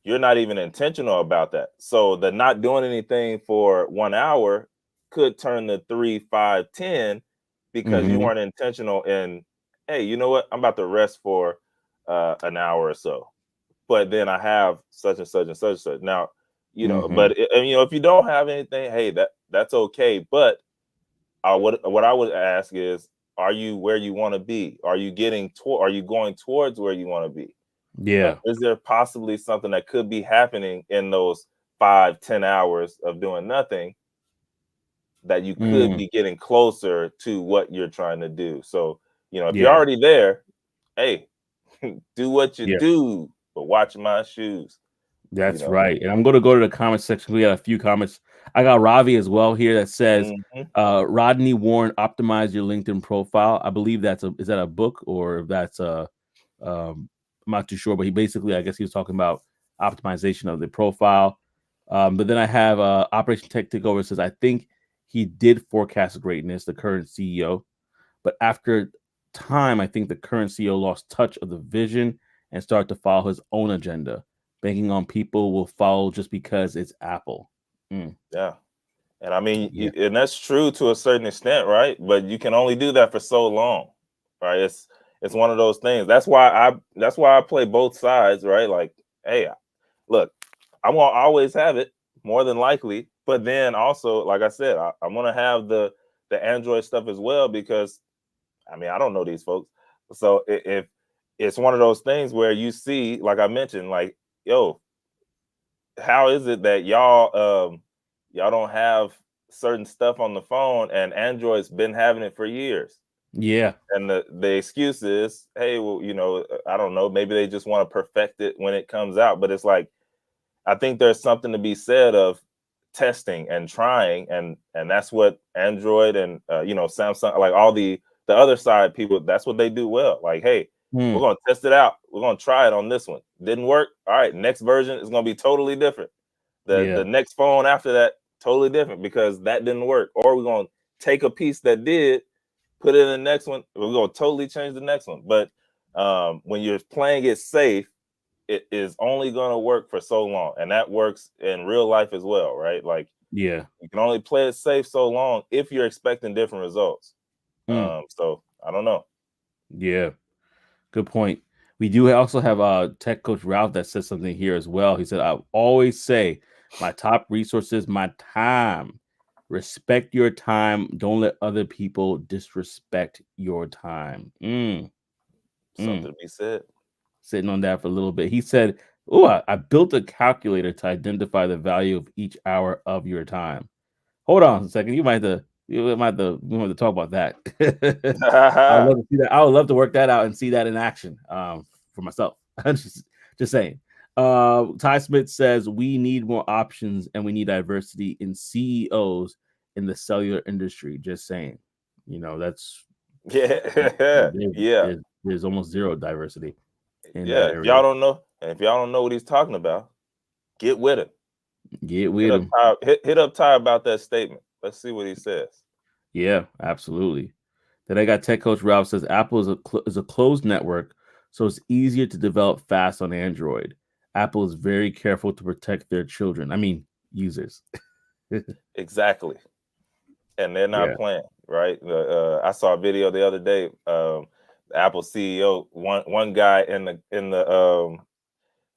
you're not even intentional about that. So the not doing anything for 1 hour could turn to 3, 5, 10 because you weren't intentional in, hey, you know what? I'm about to rest for an hour or so. But then I have such and such and such and such. Now, you know, but you know, if you don't have anything, hey, that's okay. But what I would ask is, are you where you want to be? Are you are you going towards where you want to be? yeah. Is there possibly something that could be happening in those 5, 10 hours of doing nothing that you could be getting closer to what you're trying to do? So, you know, if you're already there, hey, do what you do, but watch my shoes. That's right. And I'm going to go to the comment section. We got a few comments. I got Ravi as well here that says, Rodney Warren, optimize your LinkedIn profile. I believe is that a book, or if that's I'm not too sure, but he basically, I guess he was talking about optimization of the profile. But then I have Operation Tech Takeover says, I think he did forecast greatness, the current CEO, but after time, I think the current CEO lost touch of the vision and started to follow his own agenda, banking on people will follow just because it's Apple. Yeah. And I mean, and that's true to a certain extent, right? But you can only do that for so long, right? It's one of those things. That's why I play both sides, right? Like, hey, look, I'm gonna always have it, more than likely. But then also, like I said, I'm gonna have the Android stuff as well, because I mean, I don't know these folks. So if it's one of those things where you see, like I mentioned, like, yo, how is it that y'all don't have certain stuff on the phone and Android's been having it for years? Yeah. And the excuse is, hey, well, I don't know, maybe they just want to perfect it when it comes out. But it's like, I think there's something to be said of testing and trying, and that's what Android and Samsung, like all the other side people, that's what they do well. Like, hey, we're gonna test it out. We're gonna try it on this one. Didn't work. All right, next version is gonna be totally different. The next phone after that, totally different because that didn't work. Or we're gonna take a piece that did, put it in the next one. We're gonna totally change the next one. But when you're playing it safe, it is only going to work for so long, and that works in real life as well, right? Like, yeah, you can only play it safe so long if you're expecting different results. So I don't know. Yeah, good point. We do also have tech coach Ralph that says something here as well. He said, I always say my top resource is my time. Respect your time. Don't let other people disrespect your time. Something to be said. Sitting on that for a little bit. He said, oh, I built a calculator to identify the value of each hour of your time. Hold on a second. We might have to talk about that. I would love to see that. I would love to work that out and see that in action for myself. just saying. Ty Smith says we need more options and we need diversity in CEOs in the cellular industry. Just saying. That's there's almost zero diversity in that If area. y'all don't know what he's talking about, get with him. Get with him. Hit up Ty about that statement. Let's see what he says. Yeah, absolutely. Then I got Tech Coach Ralph says Apple is a closed network, so it's easier to develop fast on Android. Apple is very careful to protect their children. I mean, users. Exactly. And they're not playing, right? I saw a video the other day. The Apple CEO, one guy in the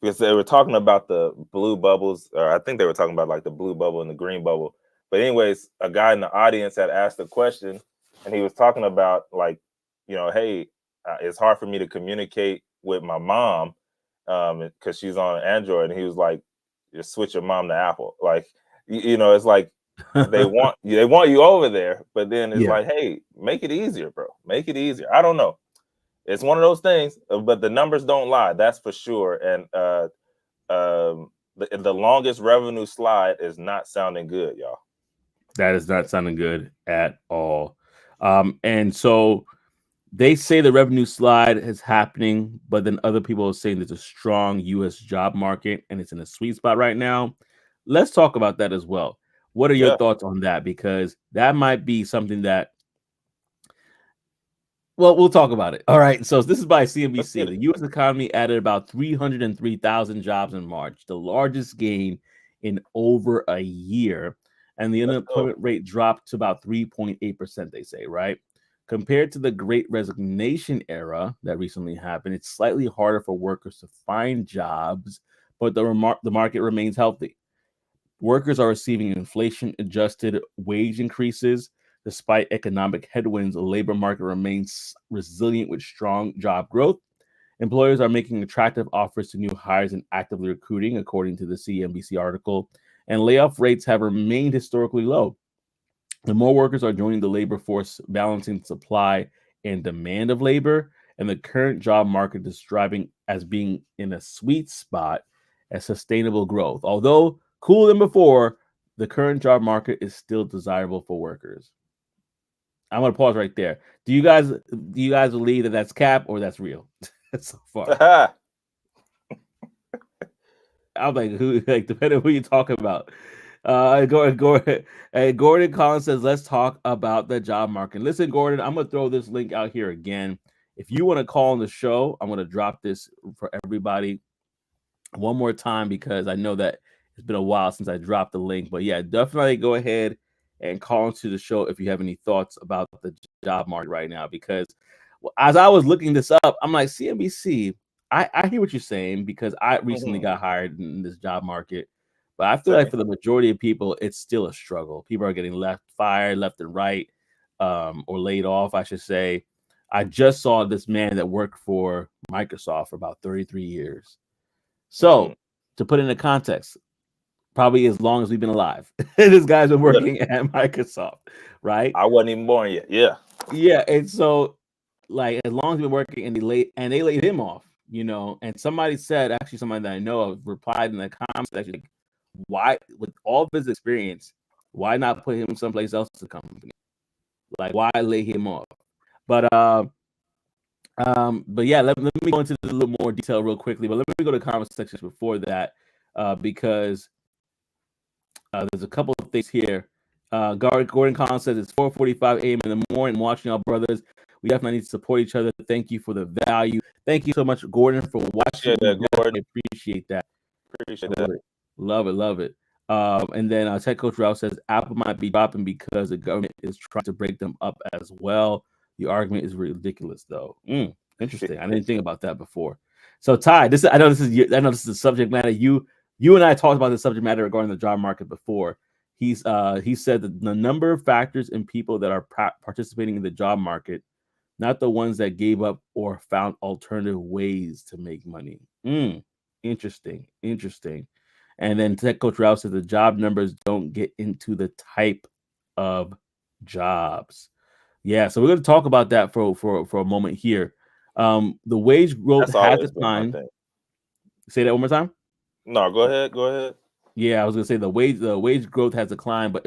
because they were talking about the blue bubbles, or I think they were talking about like the blue bubble and the green bubble. But anyways, a guy in the audience had asked a question, and he was talking about like, hey, it's hard for me to communicate with my mom because she's on Android, and he was like, just switch your mom to Apple. Like, it's like they want you over there, but then it's like, hey, make it easier, bro. Make it easier. I don't know. It's one of those things, but the numbers don't lie. That's for sure. And the longest revenue slide is not sounding good, y'all. That is not sounding good at all. And so they say the revenue slide is happening, but then other people are saying there's a strong U.S. job market and it's in a sweet spot right now. Let's talk about that as well. What are your thoughts on that? Because that might be something that, well, we'll talk about it. All right. So this is by CNBC. The U.S. economy added about 303,000 jobs in March, the largest gain in over a year. And the unemployment rate dropped to about 3.8%, they say, right? Compared to the Great Resignation era that recently happened, it's slightly harder for workers to find jobs, but the market remains healthy. Workers are receiving inflation-adjusted wage increases. Despite economic headwinds, the labor market remains resilient with strong job growth. Employers are making attractive offers to new hires and actively recruiting, according to the CNBC article, and layoff rates have remained historically low. The more workers are joining the labor force, balancing supply and demand of labor, and the current job market is describing as being in a sweet spot as sustainable growth. Although cooler than before, the current job market is still desirable for workers. I'm gonna pause right there. Do you guys believe that that's cap or that's real so far? I'm like, depending on who you talk about. Gordon Collins says, let's talk about the job market. Listen, Gordon, I'm gonna throw this link out here again. If you want to call on the show, I'm gonna drop this for everybody one more time because I know that it's been a while since I dropped the link. But yeah, definitely go ahead and call into the show if you have any thoughts about the job market right now. Because as I was looking this up, I'm like, CNBC, I hear what you're saying because I recently got hired in this job market. But I feel like for the majority of people, it's still a struggle. People are getting fired left and right, or laid off, I should say. I just saw this man that worked for Microsoft for about 33 years. So, to put into context, probably as long as we've been alive. This guy's been working at Microsoft, right? I wasn't even born yet. Yeah. Yeah, and so like as long as we've been working, and they laid him off, And somebody said, actually, somebody that I know of replied in the comments section, like, why, with all of his experience, why not put him someplace else to come? Like, why lay him off? But yeah, let me go into this a little more detail real quickly. But let me go to comment sections before that, because there's a couple of things here. Gordon Collins says it's 4:45 a.m. in the morning. Watching our brothers, we definitely need to support each other. Thank you for the value. Thank you so much, Gordon, for watching. Gordon. Appreciate that. Appreciate that. Love it. And then Tech Coach Ralph says Apple might be dropping because the government is trying to break them up as well. The argument is ridiculous, though. Interesting. I didn't think about that before. So, Ty, I know this is the subject matter. You and I talked about the subject matter regarding the job market before. He said that the number of factors in people that are participating in the job market, not the ones that gave up or found alternative ways to make money. Interesting. And then Tech Coach Ralph says the job numbers don't get into the type of jobs. Yeah, so we're going to talk about that for a moment here. The wage growth has declined. Say that one more time. No, go ahead. Yeah, I was going to say the wage growth has declined, but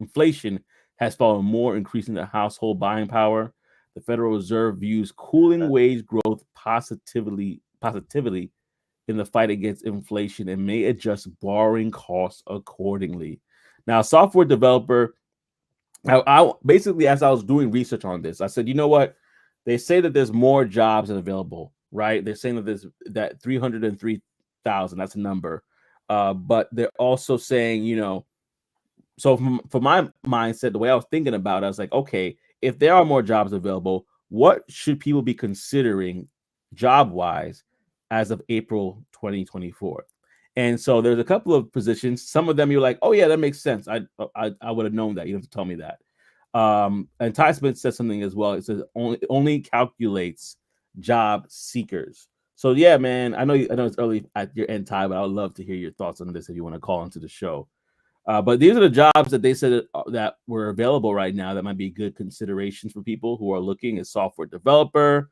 inflation has fallen more, increasing the household buying power. The Federal Reserve views cooling wage growth positively in the fight against inflation and may adjust borrowing costs accordingly. Now, software developer, I basically, as I was doing research on this, I said, you know what? They say that there's more jobs available, right? They're saying that there's that 303,000, that's a number. But they're also saying, so for my mindset, the way I was thinking about it, I was like, okay, if there are more jobs available, what should people be considering job-wise as of April 2024? And so there's a couple of positions. Some of them you're like, oh yeah, that makes sense. I would have known that. You don't have to tell me that. And Ty Smith says something as well. It says only calculates job seekers. So yeah, man, I know it's early at your end, Ty, but I would love to hear your thoughts on this if you want to call into the show. But these are the jobs that they said that were available right now that might be good considerations for people who are looking as software developer,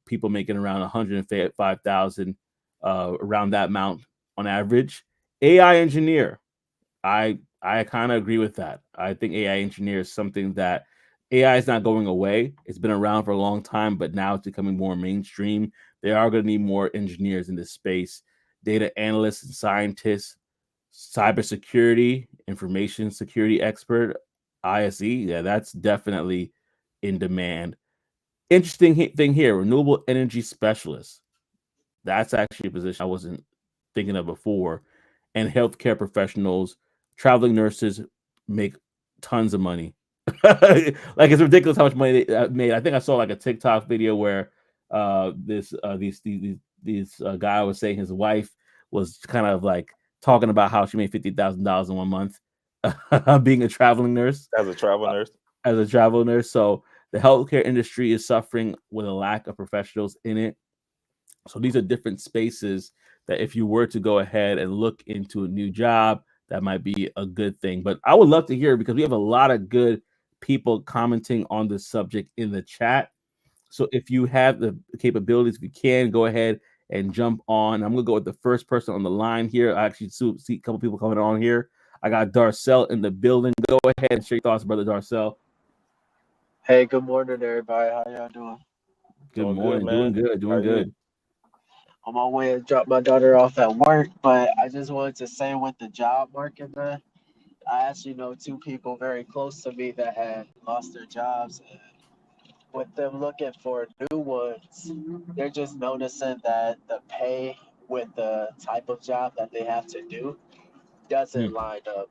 people making around 105,000, around that amount on average. AI engineer, I kind of agree with that. I think AI engineer is something that AI is not going away. It's been around for a long time, but now it's becoming more mainstream. They are going to need more engineers in this space, data analysts and scientists, cybersecurity, information security expert, ISE. Yeah, that's definitely in demand. Interesting thing here, renewable energy specialist. That's actually a position I wasn't thinking of before. And healthcare professionals, traveling nurses make tons of money. Like it's ridiculous how much money they made. I think I saw like a TikTok video where this guy was saying his wife was kind of like talking about how she made $50,000 in 1 month being a traveling nurse. As a travel nurse. So the healthcare industry is suffering with a lack of professionals in it. So these are different spaces that if you were to go ahead and look into a new job, that might be a good thing. But I would love to hear, because we have a lot of good people commenting on this subject in the chat. So if you have the capabilities, if you can, go ahead and jump on. I'm going to go with the first person on the line here. I actually see a couple people coming on here. I got Darcel in the building. Go ahead and share your thoughts, brother Darcel. Hey, good morning, everybody. How y'all doing? Good morning. Doing good. On my way to drop my daughter off at work, but I just wanted to say with the job market, man, I actually know two people very close to me that had lost their jobs. And with them looking for new ones, they're just noticing that the pay with the type of job that they have to do doesn't line up,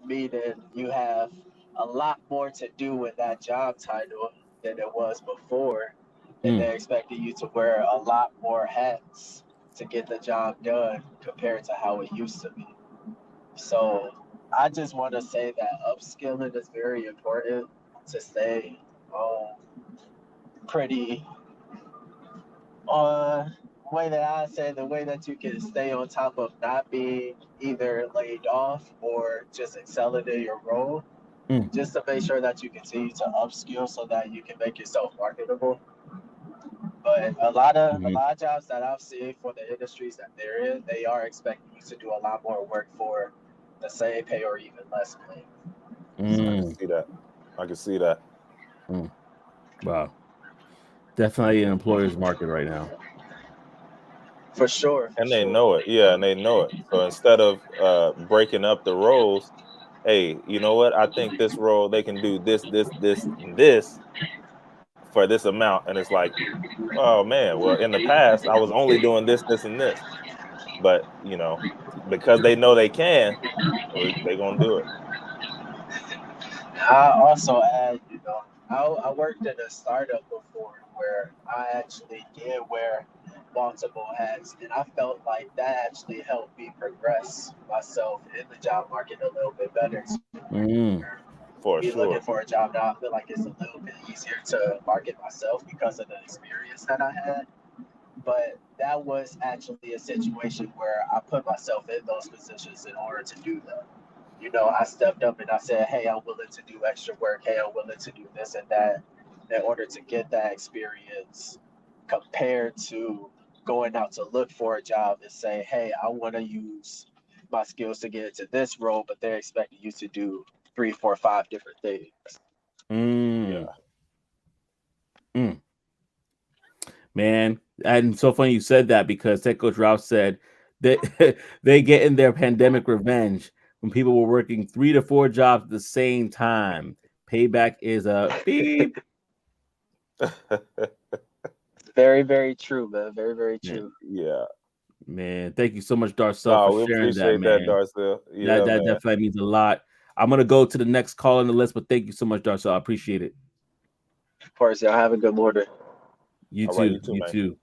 meaning you have a lot more to do with that job title than it was before. And they're expecting you to wear a lot more hats to get the job done compared to how it used to be. So I just want to say that upskilling is very important to stay pretty way that I say, the way that you can stay on top of not being either laid off or just excelling in your role, just to make sure that you continue to upskill so that you can make yourself marketable. But a lot of jobs that I've seen for the industries that they're in, they are expecting you to do a lot more work for the same pay or even less pay. I can see that. I can see that. Wow. Definitely an employer's market right now. For sure. And they Sure. know it. Yeah, and they know it. So instead of breaking up the roles, hey, you know what? I think this role they can do this, this, this, and this for this amount. And it's like, oh man, well, in the past I was only doing this, this, and this. But because they know they can, they're gonna do it. I also add, I worked in a startup before where I actually did wear multiple hats, and I felt like that actually helped me progress myself in the job market a little bit better. For Be looking sure. for a job now, I feel like it's a little bit easier to market myself because of the experience that I had. But that was actually a situation where I put myself in those positions in order to do that. I stepped up and I said, hey, I'm willing to do extra work. Hey, I'm willing to do this and that in order to get that experience compared to going out to look for a job and say, hey, I want to use my skills to get into this role, but they're expecting you to do 3, 4, 5 different things. Yeah. Man, and so funny you said that because Tech Coach Ralph said that they get in their pandemic revenge when people were working 3 to 4 jobs at the same time. Payback is a beep. Very, very true, man. Very, very true. Yeah. Man, thank you so much, Darcel, No, for we sharing that, appreciate that, man. Darcel. That Yeah, that man. definitely means a lot. I'm gonna go to the next call on the list, but thank you so much, Darcel. I appreciate it. Of course, y'all have a good morning. You All right, too. you too, You man. too.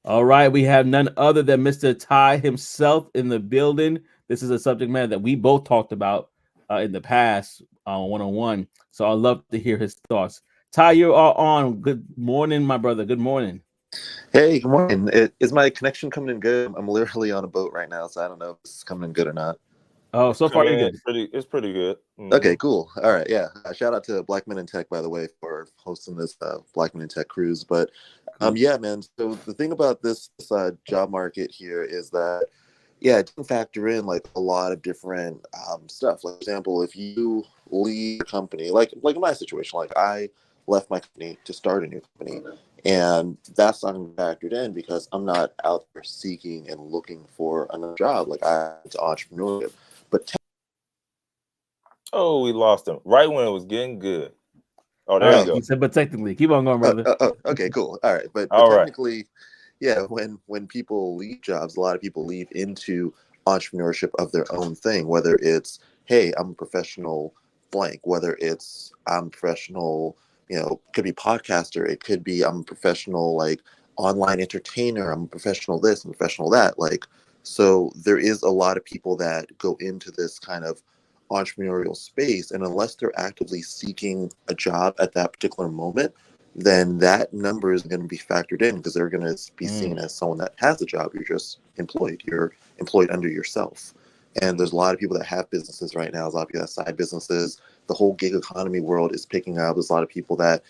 All right, we have none other than Mr. Ty himself in the building. This is a subject matter that we both talked about in the past one-on-one. So I'd love to hear his thoughts. Ty, you're all on. Good morning, my brother. Good morning. Hey, good morning. Is my connection coming in good? I'm literally on a boat right now, so I don't know if this is coming in good or not. Oh, so far Coming you're in good. it's pretty good. Okay, cool. All right, yeah. Shout out to Black Men in Tech, by the way, for hosting this Black Men in Tech cruise. But Cool. yeah, man. So the thing about this job market here is that, yeah, it can factor in like a lot of different stuff. Like, for example, if you leave a company, like in my situation, like I left my company to start a new company, and that's not factored in because I'm not out there seeking and looking for another job. Like I'm into entrepreneurship, but Oh, we lost him right when it was getting good. Oh, All there you right. go. He said, but technically, keep on going, brother. okay, cool. All right, but All right. technically, yeah, when people leave jobs, a lot of people leave into entrepreneurship of their own thing. Whether it's, hey, I'm a professional blank. Whether it's I'm a professional, could be podcaster. It could be I'm a professional like online entertainer. I'm a professional this, I'm a professional that. Like, so there is a lot of people that go into this kind of entrepreneurial space, and unless they're actively seeking a job at that particular moment, then that number is going to be factored in because they're going to be seen as someone that has a job. You're employed under yourself. And there's a lot of people that have businesses right now. There's a lot of people that have side businesses. The whole gig economy world is picking up. There's a lot of people that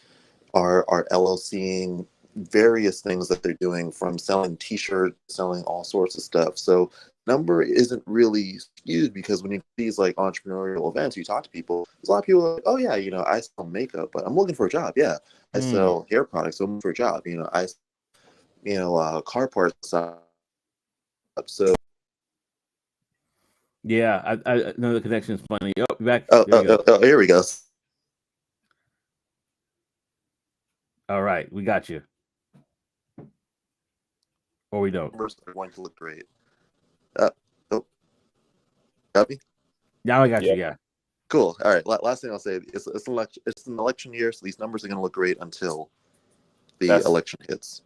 are LLCing various things that they're doing, from selling t-shirts, selling all sorts of stuff. So number isn't really skewed because when you these like entrepreneurial events, you talk to people, there's a lot of people like, oh yeah, I sell makeup, but I'm looking for a job. Yeah. I sell hair products, so I'm looking for a job. Car parts stuff. So Yeah, I know the connection is funny. Oh, back. There you go. here we go. All right, we got you. Or we don't. Numbers are going to look great. Copy? Now I got you. Yep. Yeah. Cool. All right. Last thing I'll say is it's an election year, so these numbers are going to look great until the election hits.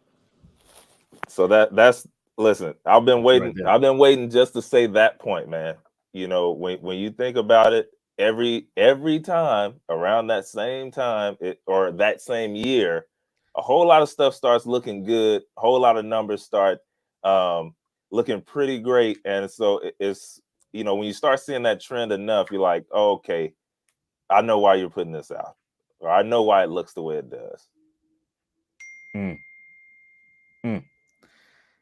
So that's listen. I've been waiting. Right, I've been waiting just to say that point, man. When you think about it, every time around that same time or that same year, a whole lot of stuff starts looking good. A whole lot of numbers start looking pretty great. And so it's, you know, when you start seeing that trend enough, you're like, oh, okay, I know why you're putting this out, or I know why it looks the way it does.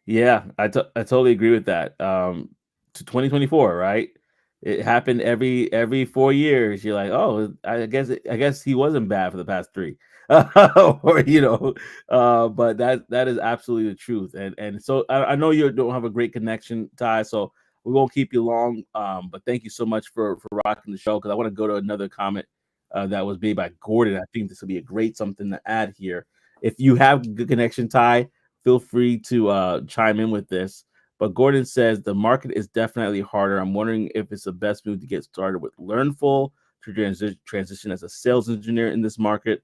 Yeah, I totally agree with that. To 2024, right? It happened every 4 years. You're like, oh, I guess he wasn't bad for the past 3, or but that is absolutely the truth. And so I know you don't have a great connection, Ty. So we won't keep you long. But thank you so much for rocking the show, because I want to go to another comment that was made by Gordon. I think this will be a great something to add here. If you have good connection, Ty, feel free to chime in with this. But Gordon says the market is definitely harder. I'm wondering if it's the best move to get started with Learnful to transition as a sales engineer in this market,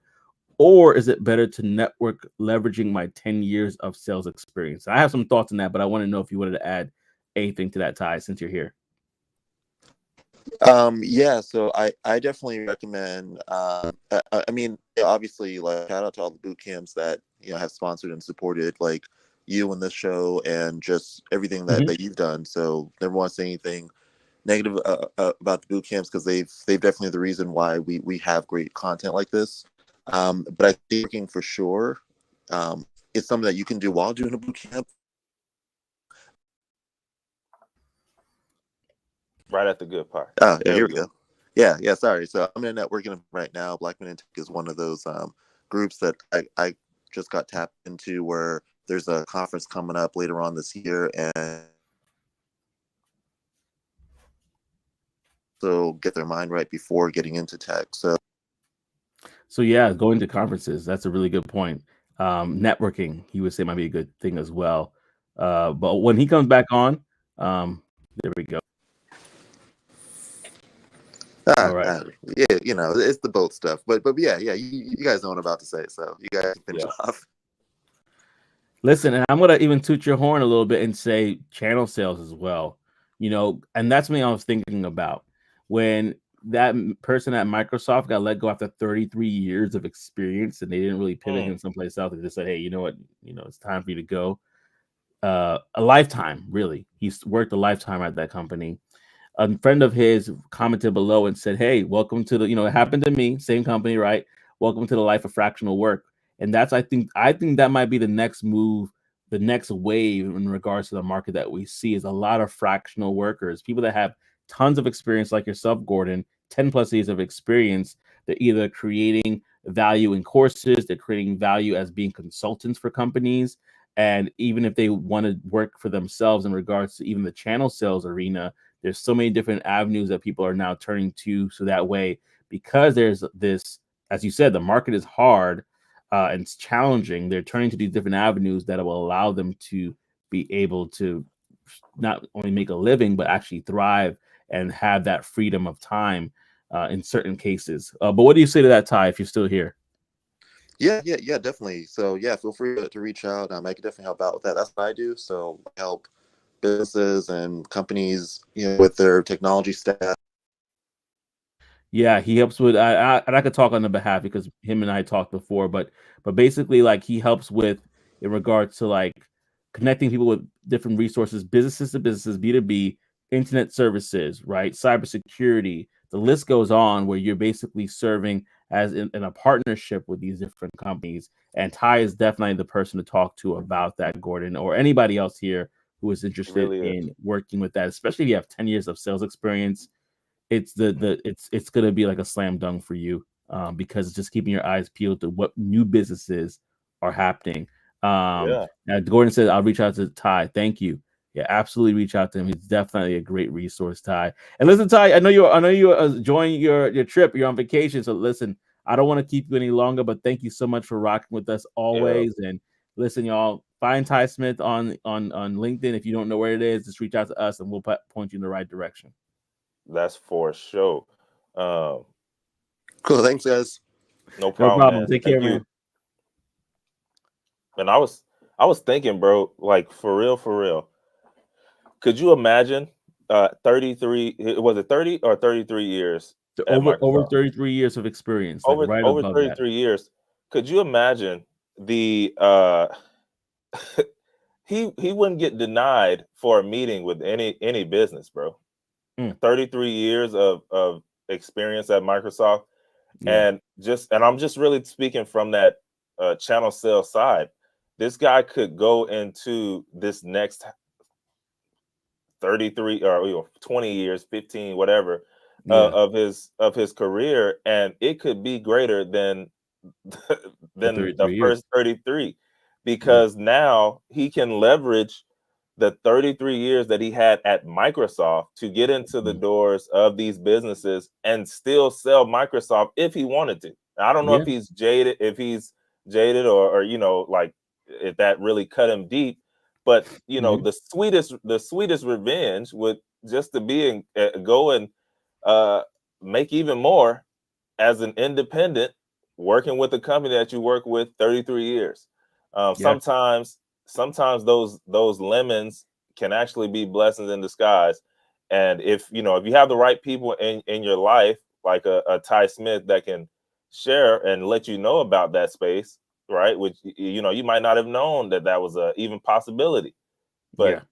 or is it better to network leveraging my 10 years of sales experience? I have some thoughts on that, but I want to know if you wanted to add anything to that, Ty, since you're here. Yeah, so I definitely recommend. I mean, obviously, like, shout out to all the boot camps that have sponsored and supported like you and this show and just everything that you've done. So never want to say anything negative about the boot camps, because they've definitely the reason why we have great content like this. But I think working for sure, it's something that you can do while doing a boot camp. Right at the good part. Oh, yeah, here we go. Yeah, sorry. So I'm in a networking right now. Black Men in Tech is one of those groups that I just got tapped into, where there's a conference coming up later on this year, and so get their mind right before getting into tech. So yeah, going to conferences, that's a really good point. Networking, he would say, might be a good thing as well. But when he comes back on, there we go. All right. Yeah, it's the boat stuff, but yeah, you guys know what I'm about to say, so you guys can finish off. Listen, and I'm gonna even toot your horn a little bit and say channel sales as well. And that's what I was thinking about when that person at Microsoft got let go after 33 years of experience, and they didn't really pivot him someplace else. They just said, "Hey, you know what? It's time for you to go." A lifetime, really. He's worked a lifetime at that company. A friend of his commented below and said, "Hey, welcome to the, it happened to me, same company, right? Welcome to the life of fractional work." And that's, I think that might be the next move, the next wave in regards to the market that we see, is a lot of fractional workers, people that have tons of experience like yourself, Gordon, 10 plus years of experience. They're either creating value in courses, they're creating value as being consultants for companies. And even if they want to work for themselves in regards to even the channel sales arena, there's so many different avenues that people are now turning to. So that way, because there's this, as you said, the market is hard and it's challenging, they're turning to these different avenues that will allow them to be able to not only make a living, but actually thrive and have that freedom of time in certain cases. But what do you say to that, Ty, if you're still here? Yeah, definitely. So yeah, feel free to reach out. I can definitely help out with that. That's what I do. So I help businesses and companies, with their technology staff. Yeah, he helps with. I could talk on the behalf because him and I talked before, but basically, like, he helps with in regards to like connecting people with different resources, businesses to businesses, B2B, internet services, right, cybersecurity. The list goes on, where you're basically serving as in a partnership with these different companies. And Ty is definitely the person to talk to about that, Gordon, or anybody else here who is interested in working with that, especially if you have 10 years of sales experience. It's it's going to be like a slam dunk for you, because it's just keeping your eyes peeled to what new businesses are happening. Now Gordon says, I'll reach out to Ty. Thank you. Yeah, absolutely reach out to him. He's definitely a great resource, Ty. And listen, Ty, I know you're enjoying your trip. You're on vacation, so listen, I don't want to keep you any longer, but thank you so much for rocking with us always. And listen, y'all, find Ty Smith on LinkedIn. If you don't know where it is, just reach out to us and we'll point you in the right direction. That's for sure. Cool. Thanks, guys. No problem. Man. Take care, man. And I was thinking, bro, like for real. Could you imagine 33? Was it 30 or 33 years? Over 33 years of experience. Over 33 years. Could you imagine the he wouldn't get denied for a meeting with any business, bro. 33 years of experience at Microsoft. Yeah. And I'm just really speaking from that channel sales side. This guy could go into this next 33 or 20 years, 15, whatever, of his career, and it could be greater than the 33 years. first 33, because now he can leverage the 33 years that he had at Microsoft to get into the doors of these businesses and still sell Microsoft if he wanted to. I don't know if he's jaded, or like if that really cut him deep, but the sweetest revenge would just to be go and make even more as an independent working with a company that you work with 33 years. Sometimes those lemons can actually be blessings in disguise. And if you have the right people in your life, like a Ty Smith that can share and let you know about that space, right? Which you might not have known that was a even possibility. But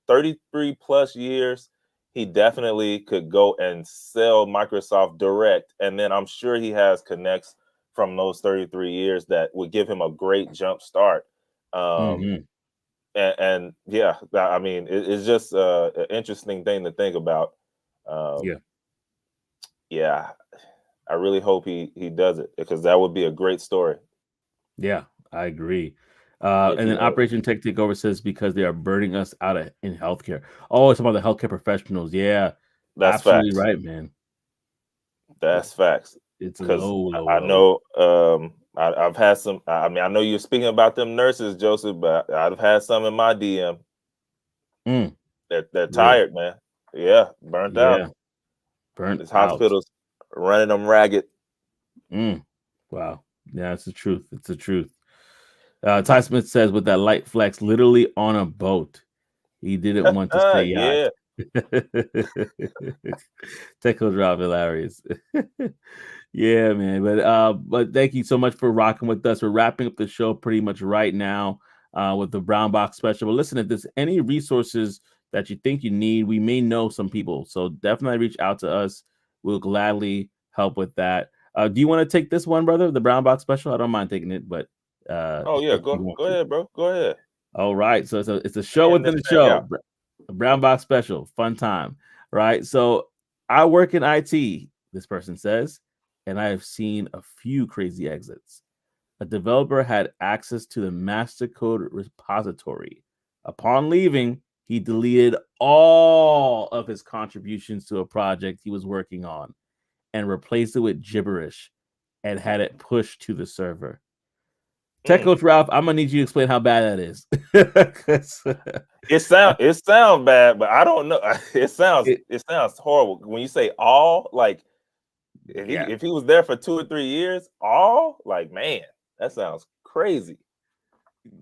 33 plus years, he definitely could go and sell Microsoft direct. And then I'm sure he has connects from those 33 years that would give him a great jump start. And yeah, I mean, it's just an interesting thing to think about. Yeah, I really hope he does it, because that would be a great story. Yeah, I agree. And then Operation Tech Takeover says because they are burning us out in healthcare. Oh, it's about the healthcare professionals. Yeah, that's absolutely facts. Right, man. That's facts. It's low. I know. I've had some. I mean, I know you're speaking about them nurses, Joseph, but I've had some in my DM. They're tired, man. Yeah, burnt out. This hospital's running them ragged. Wow. Yeah, it's the truth. It's the truth. Ty Smith says with that light flex, literally on a boat. He didn't want to say yacht. Technical drop, hilarious. Yeah, man. But thank you so much for rocking with us. We're wrapping up the show pretty much right now with the Brown Box special. But listen, if there's any resources that you think you need, we may know some people. So definitely reach out to us. We'll gladly help with that. Do you want to take this one, brother? The Brown Box special? I don't mind taking it, but oh yeah, go ahead, bro. Go ahead. All right. So it's a show within the show. A Brown Box special. Fun time. Right. So I work in IT, this person says, and I have seen a few crazy exits. A developer had access to the master code repository. Upon leaving, he deleted all of his contributions to a project he was working on and replaced it with gibberish and had it pushed to the server. Tech Coach Ralph, I'm gonna need you to explain how bad that is. It sounds bad, but I don't know. It sounds horrible when you say all. Like if he was there for 2 or 3 years, all, like, man, that sounds crazy.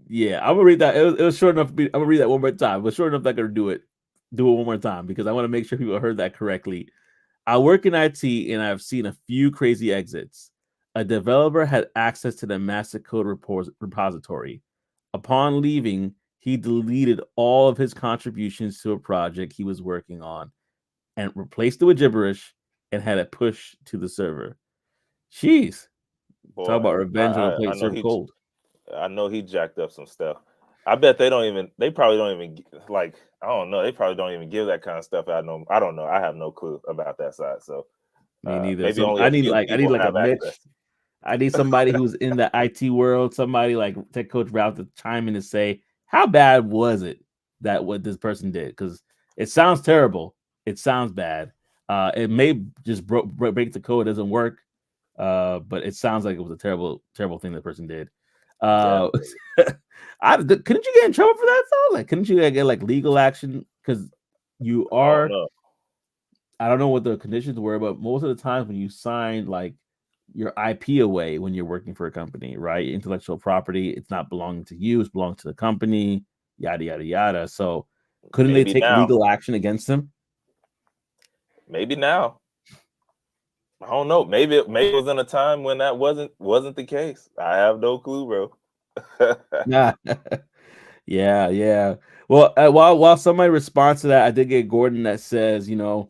Yeah, I'm gonna read that. It was short enough. I'm gonna read that one more time. But short enough that I'm gonna do it one more time because I want to make sure people heard that correctly. I work in IT and I've seen a few crazy exits. A developer had access to the master code repository. Upon leaving, he deleted all of his contributions to a project he was working on and replaced it with gibberish and had it pushed to the server. Jeez. Boy, talk about revenge on a plate served cold. I know he jacked up some stuff. I bet they probably don't even, like, I don't know. They probably don't even give that kind of stuff out. I don't know. I have no clue about that side. So me neither. Maybe so only I need like a Mitch. I need somebody who's in the IT world, somebody like Tech Coach Ralph to chime in and say, how bad was it that what this person did? Because it sounds terrible. It sounds bad. It may just break the code. It doesn't work. But it sounds like it was a terrible, terrible thing the person did. Couldn't you get in trouble for that though? Like, couldn't you get like legal action? Because you are. I don't know what the conditions were, but most of the time when you sign like your IP away when you're working for a company, right? Intellectual property, it's not belonging to you, it's belonging to the company, yada yada yada. So couldn't they take legal action against them? Maybe now. I don't know. Maybe it was in a time when that wasn't the case. I have no clue, bro. Yeah. Yeah. Well, while somebody responds to that, I did get Gordon that says, yeah,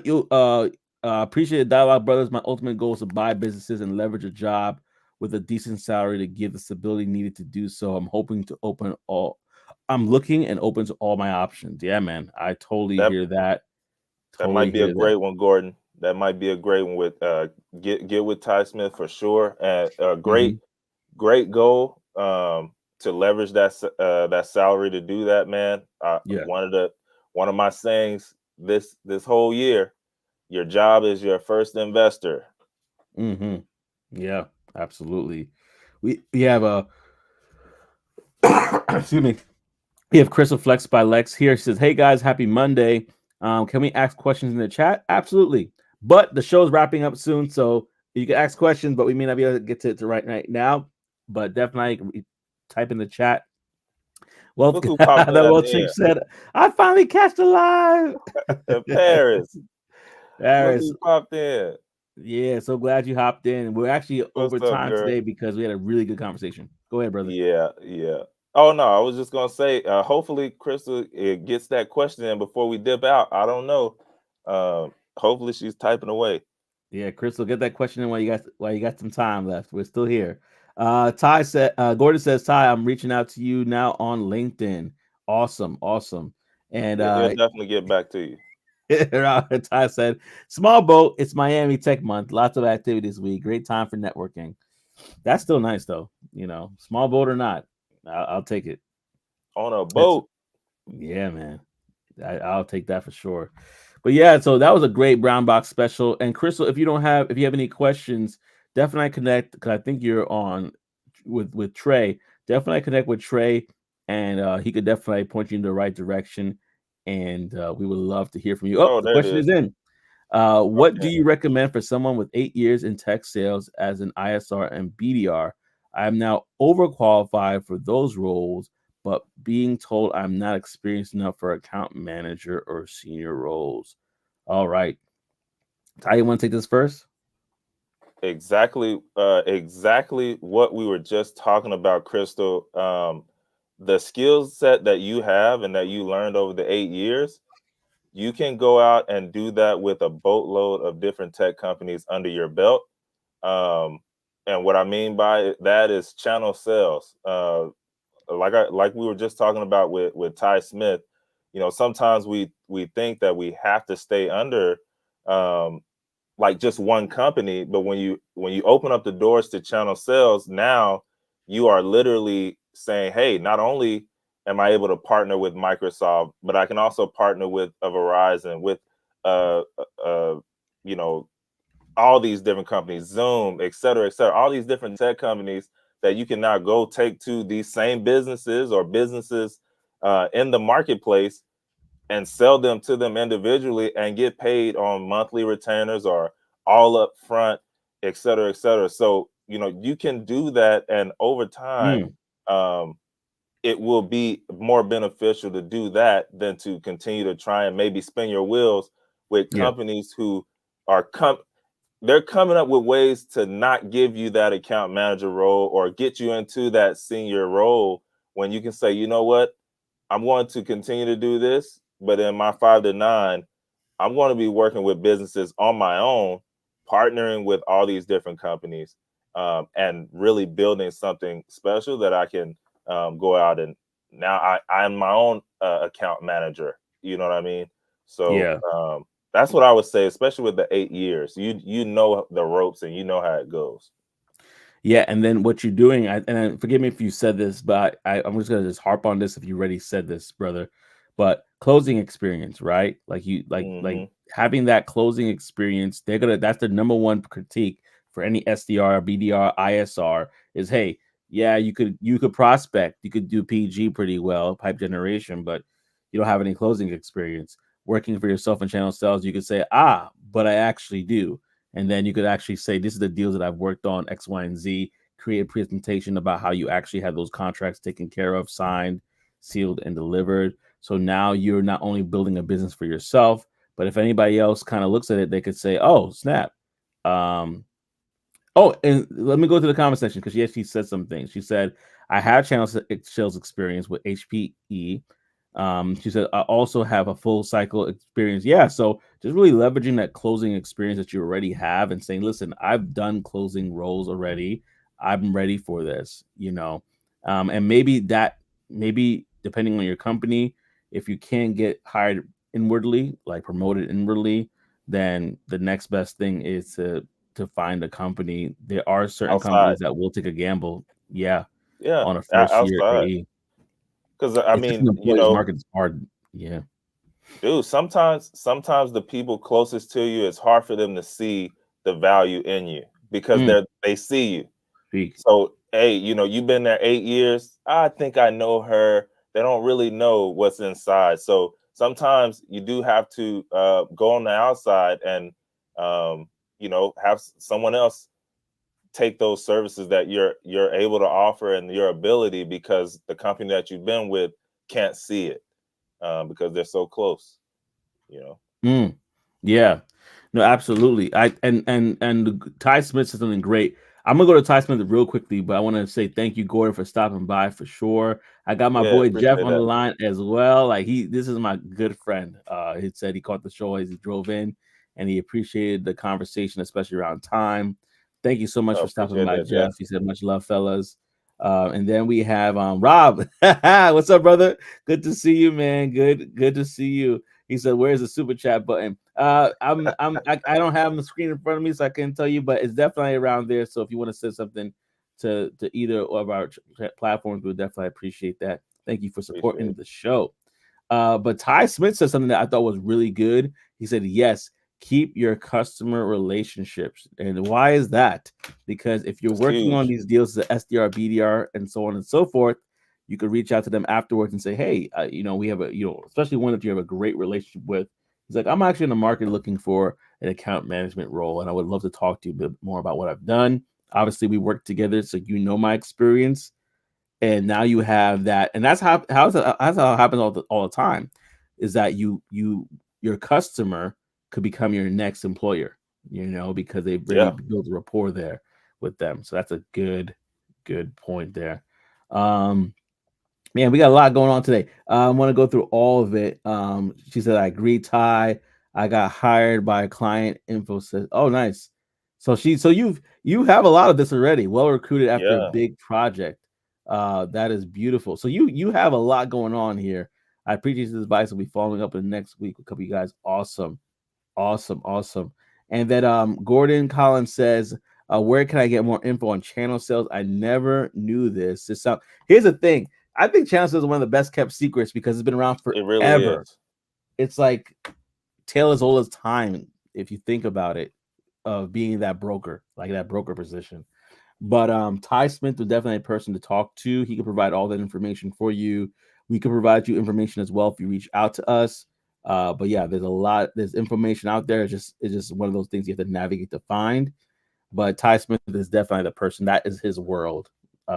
you appreciate the dialogue, brothers. My ultimate goal is to buy businesses and leverage a job with a decent salary to give the stability needed to do so. I'm looking and open to all my options. Yeah, man. I totally that hear that. that Totally might be a hear that. great one, Gordon. That might be a great one with get with Ty Smith for sure, and a Mhm. great goal to leverage that salary to do that, man. Yeah. One of my sayings this whole year: your job is your first investor. Mhm. Yeah, absolutely. We have a excuse me. We have Crystal Flex by Lex here. She says, "Hey guys, happy Monday. Can we ask questions in the chat? Absolutely. But the show's wrapping up soon, so you can ask questions, but we may not be able to get to it right now. But definitely type in the chat. Well, Look who popped in the in Will the Chick air. said, I finally catched alive. Paris. Look Paris. who popped in. Yeah, so glad you hopped in. We're actually over What's up, time girl? today because we had a really good conversation. Go ahead, brother. Yeah. Oh no, I was just gonna say, hopefully Crystal gets that question in before we dip out. I don't know. Hopefully she's typing away. Yeah, Crystal, get that question in while you got some time left. We're still here. Gordon says, Ty, I'm reaching out to you now on LinkedIn. Awesome. And He'll definitely get back to you. Ty said, small boat, it's Miami Tech Month. Lots of activity this week. Great time for networking. That's still nice though. Small boat or not, I'll take it. On a That's boat. Yeah, man. I'll take that for sure. But yeah, so that was a great brown box special. And Crystal, if you have any questions, definitely connect because I think you're on with Trey. Definitely connect with Trey, and he could definitely point you in the right direction. And we would love to hear from you. Oh, Oh, the there it question is. is in. What do Okay. you recommend for someone with 8 years in tech sales as an ISR and BDR? I am now overqualified for those roles, but being told I'm not experienced enough for account manager or senior roles. All right. Ty, you want to take this first? Exactly what we were just talking about, Crystal. The skill set that you have and that you learned over the 8 years, you can go out and do that with a boatload of different tech companies under your belt. And what I mean by that is channel sales. Like we were just talking about with Ty Smith. Sometimes we think that we have to stay under um, like just one company, but when you open up the doors to channel sales, now you are literally saying, hey, not only am I able to partner with Microsoft, but I can also partner with a Verizon, with uh you know all these different companies, Zoom, et cetera, all these different tech companies that you can now go take to these same businesses or businesses in the marketplace and sell them to them individually and get paid on monthly retainers or all up front, et cetera, et cetera. So, you can do that. And over time, Mm, um, it will be more beneficial to do that than to continue to try and maybe spin your wheels with yeah. companies who are they're coming up with ways to not give you that account manager role or get you into that senior role when you can say, you know what, I'm going to continue to do this, but in my 5 to 9, I'm going to be working with businesses on my own, partnering with all these different companies, and really building something special that I can go out and now I'm my own account manager. You know what I mean? So Yeah. that's what I would say, especially with the 8 years. You know the ropes and you know how it goes. Yeah, and then what you're doing, forgive me if you said this, but I'm just gonna just harp on this if you already said this, brother. But closing experience, right? Like you like Hmm. having that closing experience, that's the number one critique for any SDR, BDR, ISR is, hey, yeah, you could prospect, you could do PG pretty well, pipe generation, but you don't have any closing experience. Working for yourself in channel sales, you could say, but I actually do. And then you could actually say, this is the deals that I've worked on, X, Y, and Z, create a presentation about how you actually had those contracts taken care of, signed, sealed, and delivered. So now you're not only building a business for yourself, but if anybody else kind of looks at it, they could say, oh, snap. Um, Oh, and let me go to the comment section because she said some things. She said, I have channel sales experience with HPE. She said, I also have a full cycle experience. Yeah, so just really leveraging that closing experience that you already have and saying, listen, I've done closing roles already. I'm ready for this, and maybe depending on your company, if you can't get hired inwardly, like promoted inwardly, then the next best thing is to find a company. There are certain outside. companies that will take a gamble, Yeah, on a first year outside. AE. Because I It's just mean, an employee's market is hard. Yeah. dude, sometimes the people closest to you, it's hard for them to see the value in you because they see you. Speak. So, hey, you've been there 8 years. I think I know her. They don't really know what's inside. So sometimes you do have to go on the outside and have someone else take those services that you're able to offer and your ability, because the company that you've been with can't see it because they're so close. Yeah. No, absolutely. And Ty Smith said something great. I'm gonna go to Ty Smith real quickly, but I want to say thank you, Gordon, for stopping by for sure. I got my Yeah, boy Jeff appreciate on the that. line as well. Like this is my good friend. He said he caught the show as he drove in, and he appreciated the conversation, especially around time. Thank you so much for stopping Appreciate by, that, Jeff. Jeff. He said much love, fellas. And then we have Rob. What's up, brother? Good to see you, man. Good to see you. He said, "Where's the super chat button?" I don't have the screen in front of me, so I can't tell you, but it's definitely around there. So if you want to say something to either of our platforms, we'll definitely appreciate that. Thank you for supporting the show. But Ty Smith said something that I thought was really good. He said, "Yes, keep your customer relationships." And why is that? Because if you're working on these deals, the SDR, BDR, and so on and so forth, you could reach out to them afterwards and say, "Hey, we have especially one that you have a great relationship with." He's like, "I'm actually in the market looking for an account management role, and I would love to talk to you a bit more about what I've done. Obviously, we work together, so my experience, and now you have that." And that's how it happens all the time, is that your customer could become your next employer, because they've already built a rapport there with them. So that's a good point there. Man, we got a lot going on today. I want to go through all of it. She said, "I agree, Ty. I got hired by a client. Info says, oh, nice. So you have a lot of this already. Well recruited after a big project. That is beautiful. So you have a lot going on here. I appreciate this advice. We'll be following up in the next week with a couple of you guys. Awesome. And then Gordon Collins says, where can I get more info on channel sales? I never knew this. Here's the thing. I think channel sales is one of the best kept secrets because it's been around forever. It really is. It's like tale as old as time, if you think about it, of being that broker, like that broker position. But Ty Smith was definitely a person to talk to. He could provide all that information for you. We could provide you information as well if you reach out to us. But yeah, there's information out there. It's just one of those things you have to navigate to find. But Ty Smith is definitely the person. That is his world,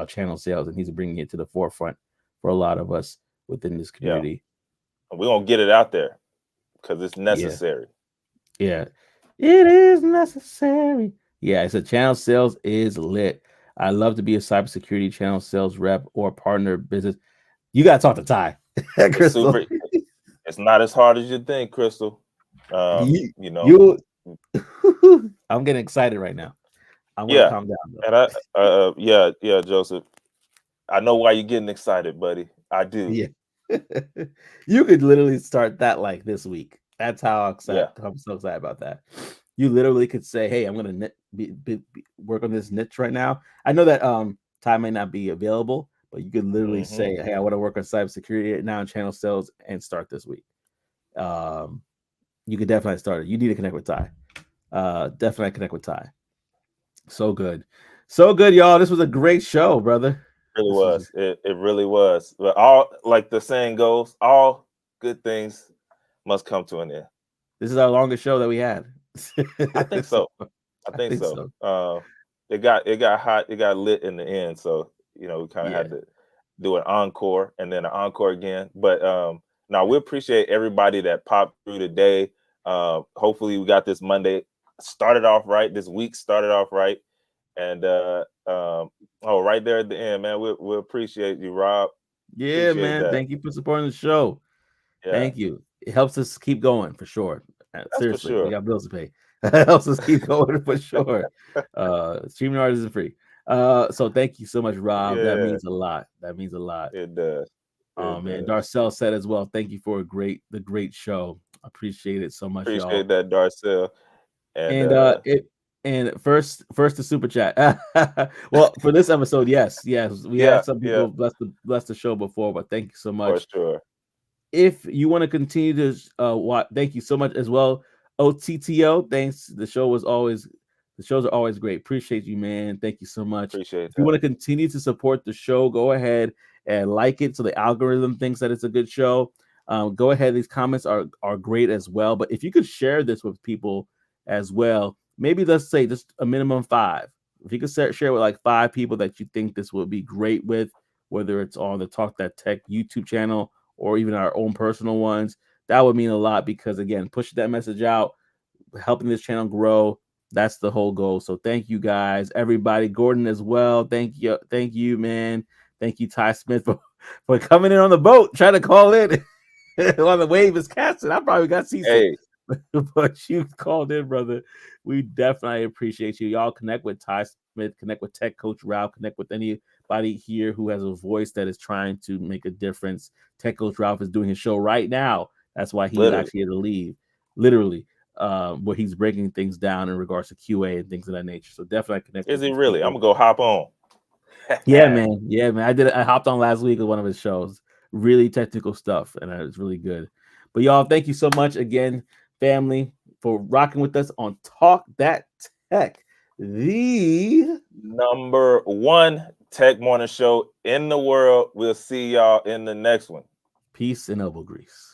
channel sales, and he's bringing it to the forefront for a lot of us within this community. Yeah. We're going to get it out there because it's necessary. Yeah, it is necessary. Yeah, it's a channel sales is lit. I love to be a cybersecurity channel sales rep or partner business. You got to talk to Ty. Crystal. It's not as hard as you think, Crystal. I'm getting excited right now. I'm going to calm down. Though. And Joseph. I know why you're getting excited, buddy. I do. Yeah. You could literally start that like this week. That's how excited I'm so excited about that. You literally could say, "Hey, I'm going to work on this niche right now." I know that time may not be available, but you could literally say, "Hey, I want to work on cybersecurity now in channel sales and start this week." You could definitely start it. You need to connect with Ty. Definitely connect with Ty. So good, y'all. This was a great show, brother. It really was. It really was. But all, like the saying goes, all good things must come to an end. This is our longest show that we had. I think so. I think so. It got hot. It got lit in the end. So we kind of had to do an encore and then an encore again. But now we appreciate everybody that popped through today. Hopefully we got this Monday started off right. This week started off right. And right there at the end, man, we appreciate you, Rob. Yeah, Appreciate man. that. Thank you for supporting the show. Yeah, Thank you. It helps us keep going for sure. that's for Seriously, we sure. got bills to pay. It helps us keep going for sure. Streaming artists isn't free. So thank you so much, Rob. That Yeah, means a lot. That means a lot. it does. It Man, does. Darcel said as well. Thank you for the great show. Appreciate it so much, y'all. Appreciate that, Darcel. And first the super chat. Well, for this episode, yes, we had some people bless the show before, but thank you so much. For sure. If you want to continue to watch, thank you so much as well. OTTO, thanks. The shows are always great. Appreciate you, man. Thank you so much. Appreciate If you want to continue to support the show, go ahead and like it so the algorithm thinks that it's a good show. Go ahead. These comments are great as well. But if you could share this with people as well, maybe let's say just a minimum 5. If you could share with like 5 people that you think this would be great with, whether it's on the Talk That Tech YouTube channel or even our own personal ones, that would mean a lot because, again, pushing that message out, helping this channel grow, that's the whole goal. So thank you guys, everybody. Gordon as well. Thank you, man. Thank you, Ty Smith, for coming in on the boat, trying to call in while the wave is casting. I probably got seasick. But you called in, brother. We definitely appreciate you. Y'all connect with Ty Smith, connect with Tech Coach Ralph, connect with anybody here who has a voice that is trying to make a difference. Tech Coach Ralph is doing his show right now. That's why he actually had to leave, literally, where he's breaking things down in regards to QA and things of that nature. So definitely connect. Is he really? I'm gonna go hop on. Yeah, man. I hopped on last week with one of his shows. Really technical stuff, and it's really good. But y'all, thank you so much again, family, for rocking with us on Talk That Tech, the #1 tech morning show in the world. We'll see y'all in the next one. Peace and elbow grease.